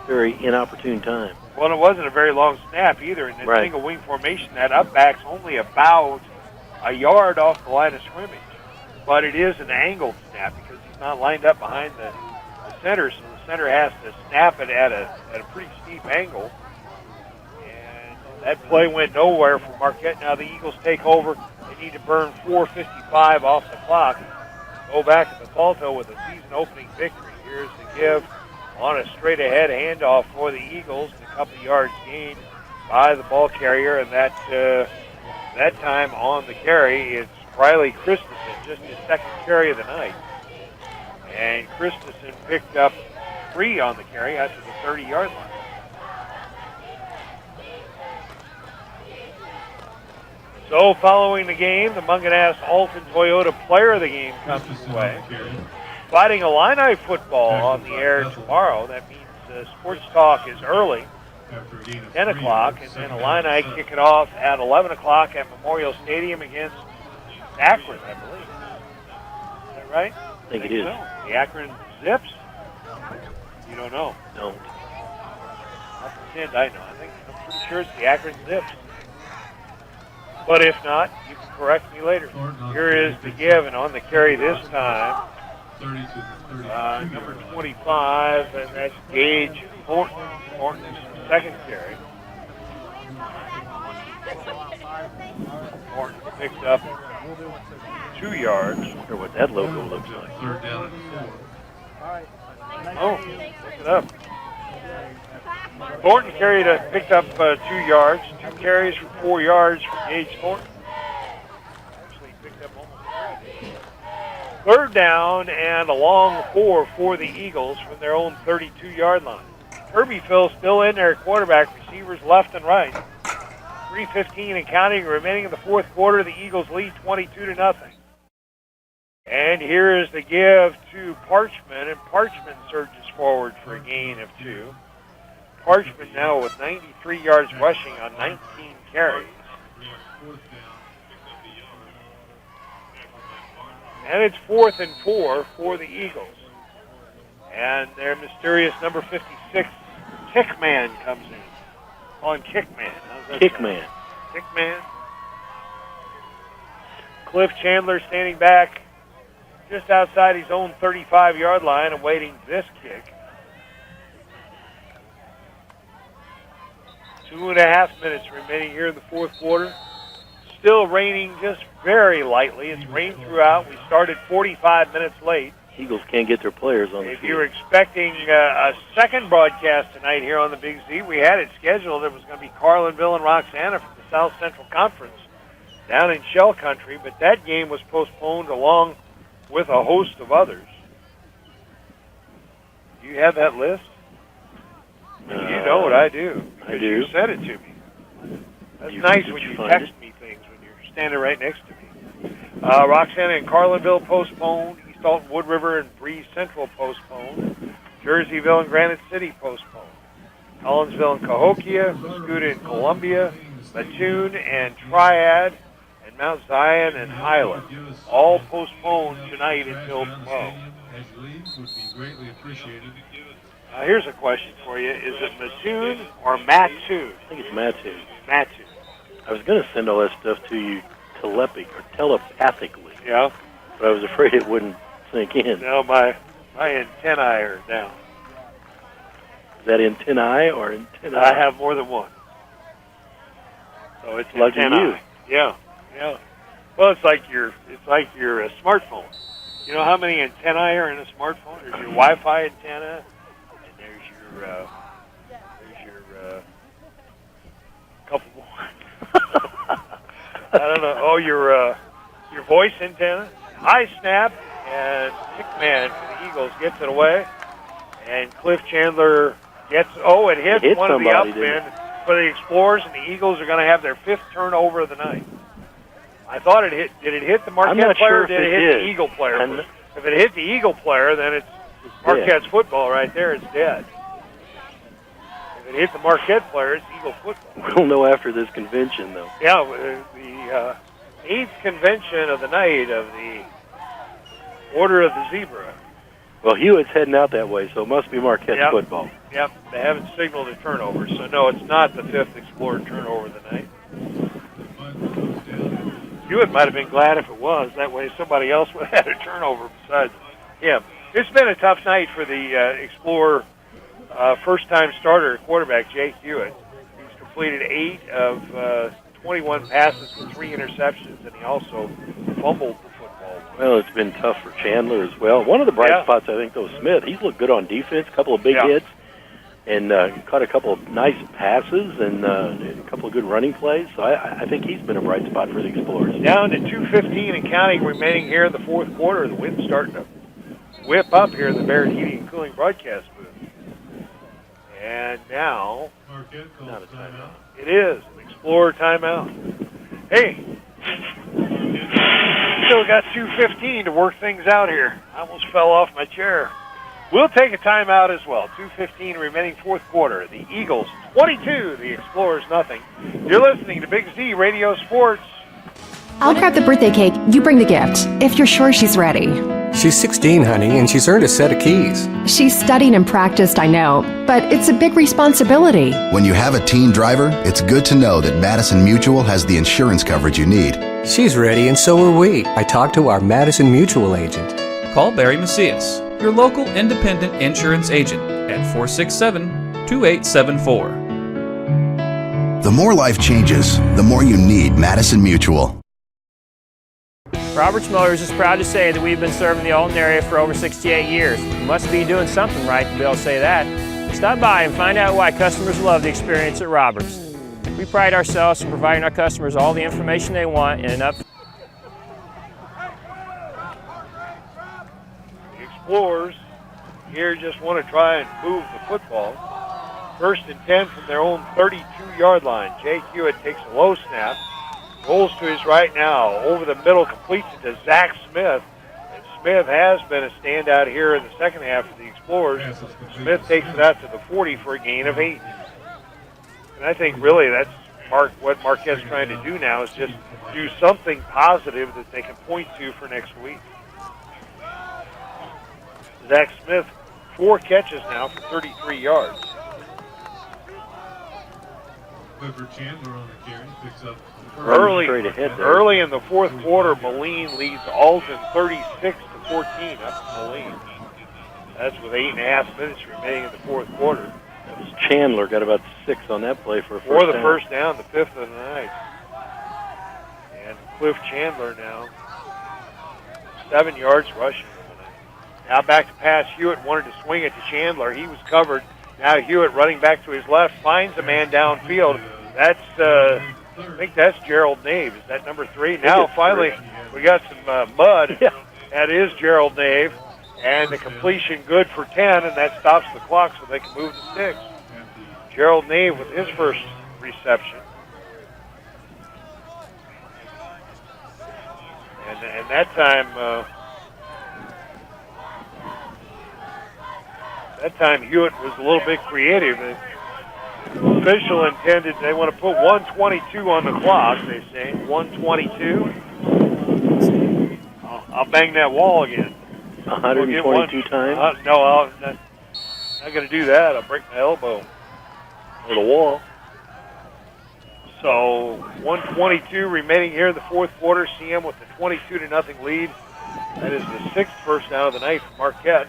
very inopportune time. Well, it wasn't a very long snap either. In that single wing formation, that up back's only about a yard off the line of scrimmage. But it is an angled snap because he's not lined up behind the center, so the center has to snap it at a pretty steep angle. And that play went nowhere for Marquette. Now the Eagles take over. They need to burn 4:55 off the clock. Go back to the Balto with a season-opening victory. Here's the give on a straight-ahead handoff for the Eagles. A couple yards gained by the ball carrier, and that time on the carry, it's Riley Christensen, just his 2nd carry of the night. And Christensen picked up 3 on the carry after the 30-yard line. So following the game, the Munganess Alton Toyota Player of the Game comes his way. Fighting Illini football on the air tomorrow. That means Sports Talk is early, 10 o'clock, and then Illini kick it off at 11 o'clock at Memorial Stadium against Akron, I believe. Is that right? I think it is. So. The Akron Zips? You don't know? No. I'll pretend I know. I'm pretty sure it's the Akron Zips. But if not, you can correct me later. Here is the give, and on the carry this time, number 25, and that's Gage Thornton. Thornton's 2nd carry. Thornton picked up 2 yards. I wonder what that logo looks like. 3rd down and 4. Oh, look it up. Thornton picked up 2 yards, 2 carries for 4 yards for Gage Thornton. Actually picked up almost 3. 3rd down and a long 4 for the Eagles from their own 32-yard line. Kirby Phil still in there at quarterback, receivers left and right. 3:15 and counting remaining in the 4th quarter. The Eagles lead 22-0. And here is the give to Parchman, and Parchman surges forward for a gain of 2. Parchman now with 93 yards rushing on 19 carries. And it's 4th and 4 for the Eagles. And their mysterious number 56 Tickman comes in. On Kickman. Kickman. Kickman. Cliff Chandler standing back just outside his own 35-yard line awaiting this kick. 2.5 minutes remaining here in the fourth quarter. Still raining just very lightly. It's rained throughout. We started 45 minutes late. Eagles can't get their players on the If field. you were expecting a second broadcast tonight here on the Big Z, we had it scheduled. It was going to be Carlinville and Roxana from the South Central Conference down in Shell Country, but that game was postponed along with a host of others. Do you have that list? You know what I do. I do. You sent it to me. That's nice when you text me things when you're standing right next to me. Roxana and Carlinville postponed. East Alton, Wood River, and Breeze Central postponed. Jerseyville and Granite City postponed. Collinsville and Cahokia, Scuda and Columbia, Mattoon and Triad, and Mount Zion and Highland. All postponed tonight until tomorrow. As you leave, would be greatly appreciated. Here's a question for you. Is it Mattoon or Mattoon? I think it's Mattoon. Mattoon. I was going to send all that stuff to you telepathically. Yeah. But I was afraid it wouldn't sink in. No, my antennae are down. Is that antennae or antennae? I have more than one. So it's Lucky antennae. you. Yeah. Well, it's like your smartphone. You know how many antennae are in a smartphone? There's your Wi-Fi antenna, and there's your couple more. I don't know. Oh, your voice antenna. High snap, and Kickman for the Eagles gets it away, and Cliff Chandler gets. Oh, it hit one somebody, of the upend for the Explorers, and the Eagles are going to have their 5th turnover of the night. I thought it hit. Did it hit the Marquette player? Or did it hit the Eagle player? If it hit the Eagle player, then it's Marquette's football right there. It's dead. If it hit the Marquette player, it's Eagle football. We'll know after this convention, though. Yeah, the 8th convention of the night of the Order of the Zebra. Well, Hewitt's heading out that way, so it must be Marquette football. Yep, they haven't signaled a turnover, so no, it's not the 5th Explorer turnover of the night. Hewitt might have been glad if it was. That way somebody else would have had a turnover besides him. It's been a tough night for the Explorer first-time starter quarterback, Jake Hewitt. He's completed 8 of 21 passes with 3 interceptions, and he also fumbled the football. Well, it's been tough for Chandler as well. One of the bright spots, I think, though, Smith. He's looked good on defense, a couple of big hits, and caught a couple of nice passes and a couple of good running plays. So I think he's been a bright spot for the Explorers. Down to 2:15 and counting remaining here in the fourth quarter. The wind's starting to whip up here in the Barrett Heating and Cooling broadcast booth. And now, not a timeout. It is an Explorer timeout. Hey, still got 2:15 to work things out here. I almost fell off my chair. We'll take a timeout as well. 2:15 remaining fourth quarter. The Eagles 22, the Explorers nothing. You're listening to Big Z Radio Sports. I'll grab the birthday cake. You bring the gift, if you're sure she's ready. She's 16, honey, and she's earned a set of keys. She's studied and practiced, I know, but it's a big responsibility. When you have a teen driver, it's good to know that Madison Mutual has the insurance coverage you need. She's ready, and so are we. I talked to our Madison Mutual agent. Call Barry Macias, your local independent insurance agent, at 467-2874. The more life changes, the more you need Madison Mutual. Roberts Motors is proud to say that we've been serving the Alton area for over 68 years. You must be doing something right to be able to say that. Stop by and find out why customers love the experience at Roberts. We pride ourselves in providing our customers all the information they want in an up. The Explorers here just want to try and move the football. 1st and 10 from their own 32-yard line. Jake Hewitt takes a low snap. Rolls to his right now, over the middle, completes it to Zach Smith. And Smith has been a standout here in the second half of the Explorers. Smith takes it out to the 40 for a gain of 8. And I think really that's what Marquette's trying to do now is just do something positive that they can point to for next week. Zach Smith, 4 catches now for 33 yards. Clifford Chandler on the carry, picks up Early in the fourth quarter, Moline leads Alton 36-14 up to Moline. That's with 8.5 minutes remaining in the fourth quarter. That was Chandler, got about 6 on that play for a first For the down. first down, the 5th of the night. And Cliff Chandler now, 7 yards rushing. Now back to pass. Hewitt wanted to swing it to Chandler. He was covered. Now Hewitt running back to his left, finds a man downfield. That's, I think that's Gerald Nave. Is that number 3? Now finally we got some mud. Yeah. That is Gerald Nave. And the completion good for 10, and that stops the clock so they can move the sticks. Gerald Nave with his first reception. And that time Hewitt was a little bit creative. The official intended they want to put 1:22 on the clock, they say. 1:22. I'll bang that wall again. 122 times? No, I'm not going to do that. I'll break my elbow. Or the wall. So 1:22 remaining here in the fourth quarter. CM with the 22-0 lead. That is the 6th first down of the night for Marquette.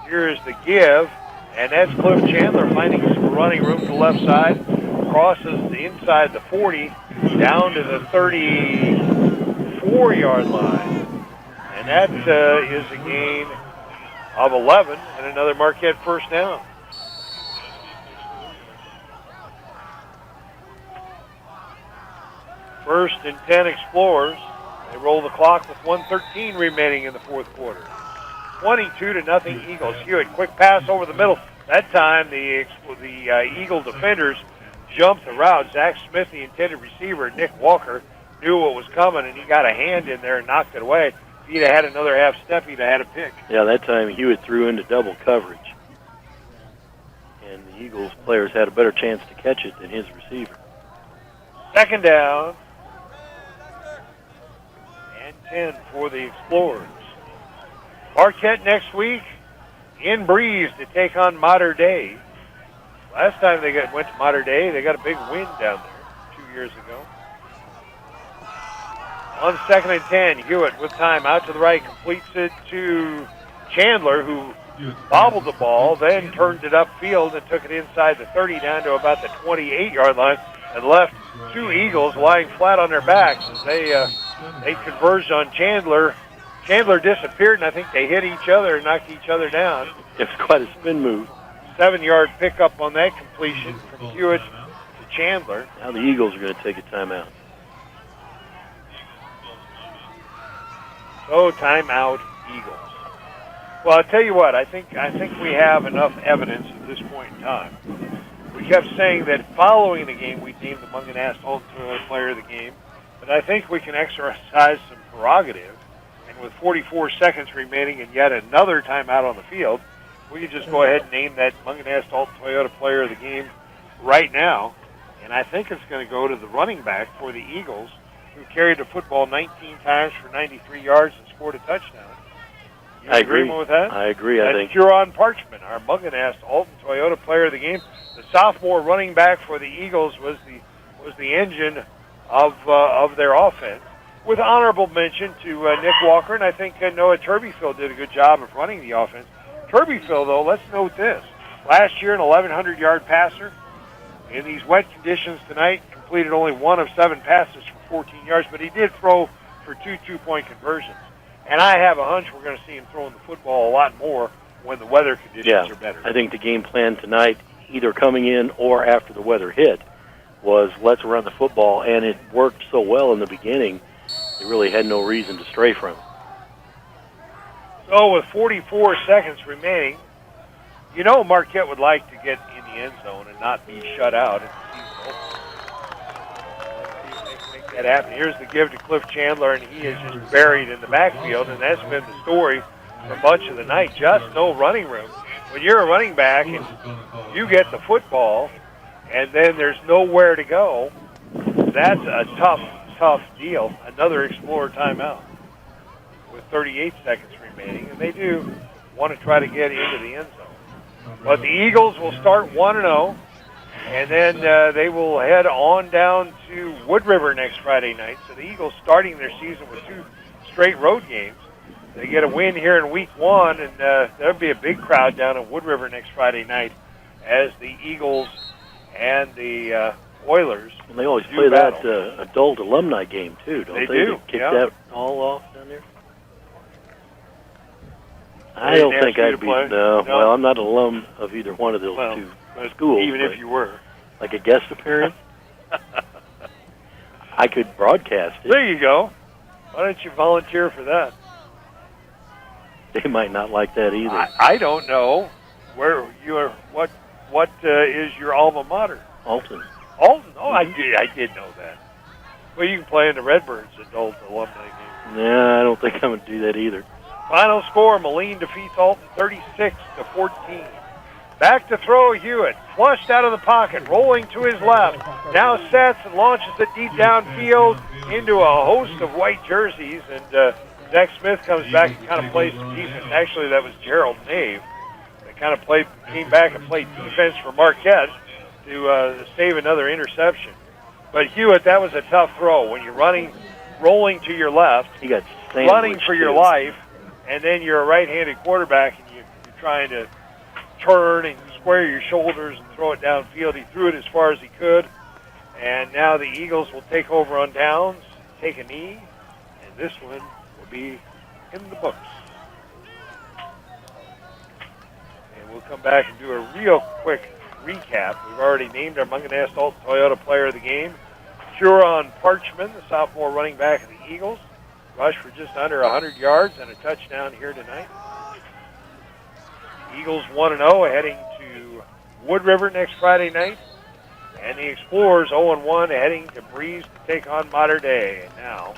Here is the give, and that's Cliff Chandler finding some running room to the left side. Crosses the inside the 40 down to the 34-yard line. And that is a gain of 11 and another Marquette first down. First and 10 Explorers. They roll the clock with 1:13 remaining in the fourth quarter. 22-0 Eagles. Hewitt, quick pass over the middle. That time the Eagle defenders jumped the route. Zach Smith, the intended receiver, Nick Walker, knew what was coming, and he got a hand in there and knocked it away. If he'd have had another half step, he'd have had a pick. Yeah, that time Hewitt threw into double coverage. And the Eagles players had a better chance to catch it than his receiver. Second down. And 10 for the Explorers. Marquette next week in Breeze to take on Mater Dei. Last time they went to Mater Dei, they got a big win down there 2 years ago. On 2nd and 10, Hewitt with time out to the right, completes it to Chandler, who bobbled the ball, then turned it upfield and took it inside the 30 down to about the 28-yard line and left 2 Eagles lying flat on their backs as they converged on Chandler. Chandler disappeared, and I think they hit each other and knocked each other down. It was quite a spin move. 7-yard pickup on that completion from Hewitt to Chandler. Now the Eagles are going to take a timeout. So timeout, Eagles. Well, I'll tell you what, I think we have enough evidence at this point in time. We kept saying that following the game, we named the Munganast Ultimate Player of the game, but I think we can exercise some prerogative. And with 44 seconds remaining and yet another timeout on the field, we can just go ahead and name that Munganast Toyota Player of the game right now. And I think it's going to go to the running back for the Eagles, who carried the football 19 times for 93 yards and scored a touchdown. You I agree. with that? I agree. That's I think Huron Parchman, our Munganast Alton Toyota Player of the game. The sophomore running back for the Eagles was the engine of their offense. With honorable mention to Nick Walker, and I think Noah Turbyfield did a good job of running the offense. Turbyfield, though, let's note this. Last year, an 1,100-yard passer. In these wet conditions tonight, completed only 1 of 7 passes for 14 yards, but he did throw for 2 two-point conversions. And I have a hunch we're going to see him throwing the football a lot more when the weather conditions are better. I think the game plan tonight, either coming in or after the weather hit, was let's run the football, and it worked so well in the beginning, they really had no reason to stray from it. So with 44 seconds remaining, you know Marquette would like to get in the end zone and not be shut out at the season opener. Let's see if they can make that happen. Here's the give to Cliff Chandler, and he is just buried in the backfield, and that's been the story for much of the night. Just no running room. When you're a running back and you get the football and then there's nowhere to go, that's a tough deal. Another Explorer timeout with 38 seconds remaining, and they do want to try to get into the end zone. But the Eagles will start 1-0 And then they will head on down to Wood River next Friday night. So the Eagles starting their season with 2 straight road games. They get a win here in week 1, and there'll be a big crowd down in Wood River next Friday night as the Eagles and the Oilers. And they always play that adult alumni game, too, don't they? They do, They kick yeah. that all off down there? I don't think I'd be. No, well, I'm not an alum of either one of those two schools. Even if you were. Like a guest appearance? I could broadcast it. There you go. Why don't you volunteer for that? They might not like that either. I don't know where you are. What is your alma mater? Alton. Alton. Oh, I did know that. Well, you can play in the Redbirds adult alumni game. Nah, I don't think I'm going to do that either. Final score: Moline defeats Alton 36-14. Back to throw, Hewitt, flushed out of the pocket, rolling to his left. Now sets and launches it deep downfield into a host of white jerseys, and Zach Smith comes back and kind of plays some defense. Actually, that was Gerald Nave that kind of came back and played defense for Marquette to save another interception. But Hewitt, that was a tough throw. When you're rolling to your left, he got running for your life, and then you're a right-handed quarterback, and you're trying to turn and square your shoulders and throw it downfield. He threw it as far as he could, and now the Eagles will take over on downs, take a knee, and this one will be in the books. And we'll come back and do a real quick recap. We've already named our Mungan Nast Alton Toyota Player of the Game. Huron Parchman, the sophomore running back of the Eagles, rushed for just under 100 yards and a touchdown here tonight. Eagles 1-0, heading to Wood River next Friday night. And the Explorers 0-1, heading to Breeze to take on Mater Dei. And now,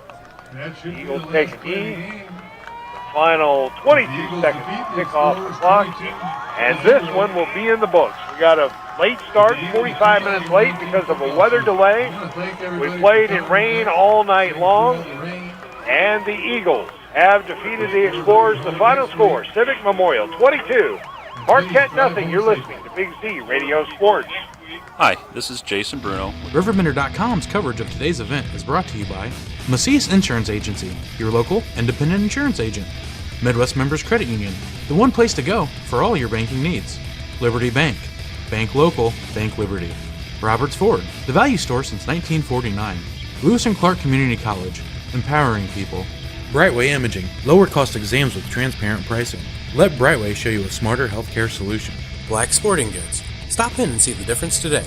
the Eagles take a knee. The final 22 seconds to tick off the clock. And this one will be in the books. We got a late start, 45 minutes late because of a weather delay. We played in rain all night long. And the Eagles have defeated the Explorers. The final score, Civic Memorial 22, Marquette nothing. You're listening to Big Z Radio Sports. Hi, this is Jason Bruno. RiverBender.com's coverage of today's event is brought to you by Macias Insurance Agency, your local independent insurance agent. Midwest Members Credit Union, the one place to go for all your banking needs. Liberty Bank, bank local, bank Liberty. Roberts Ford, the value store since 1949. Lewis and Clark Community College, empowering people. Brightway Imaging, lower cost exams with transparent pricing. Let Brightway show you a smarter healthcare solution. Black Sporting Goods. Stop in and see the difference today.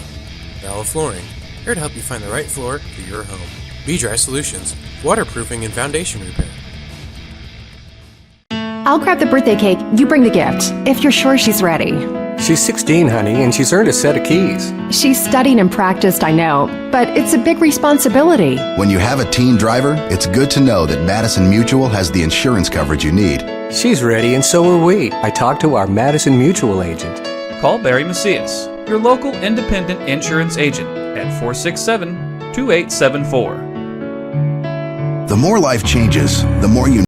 Bella Flooring, here to help you find the right floor for your home. B-Dry Solutions, waterproofing and foundation repair. I'll grab the birthday cake, you bring the gift, if you're sure she's ready. She's 16, honey, and she's earned a set of keys. She's studied and practiced, I know, but it's a big responsibility. When you have a teen driver, it's good to know that Madison Mutual has the insurance coverage you need. She's ready, and so are we. I talked to our Madison Mutual agent. Call Barry Macias, your local independent insurance agent, at 467-2874. The more life changes, the more you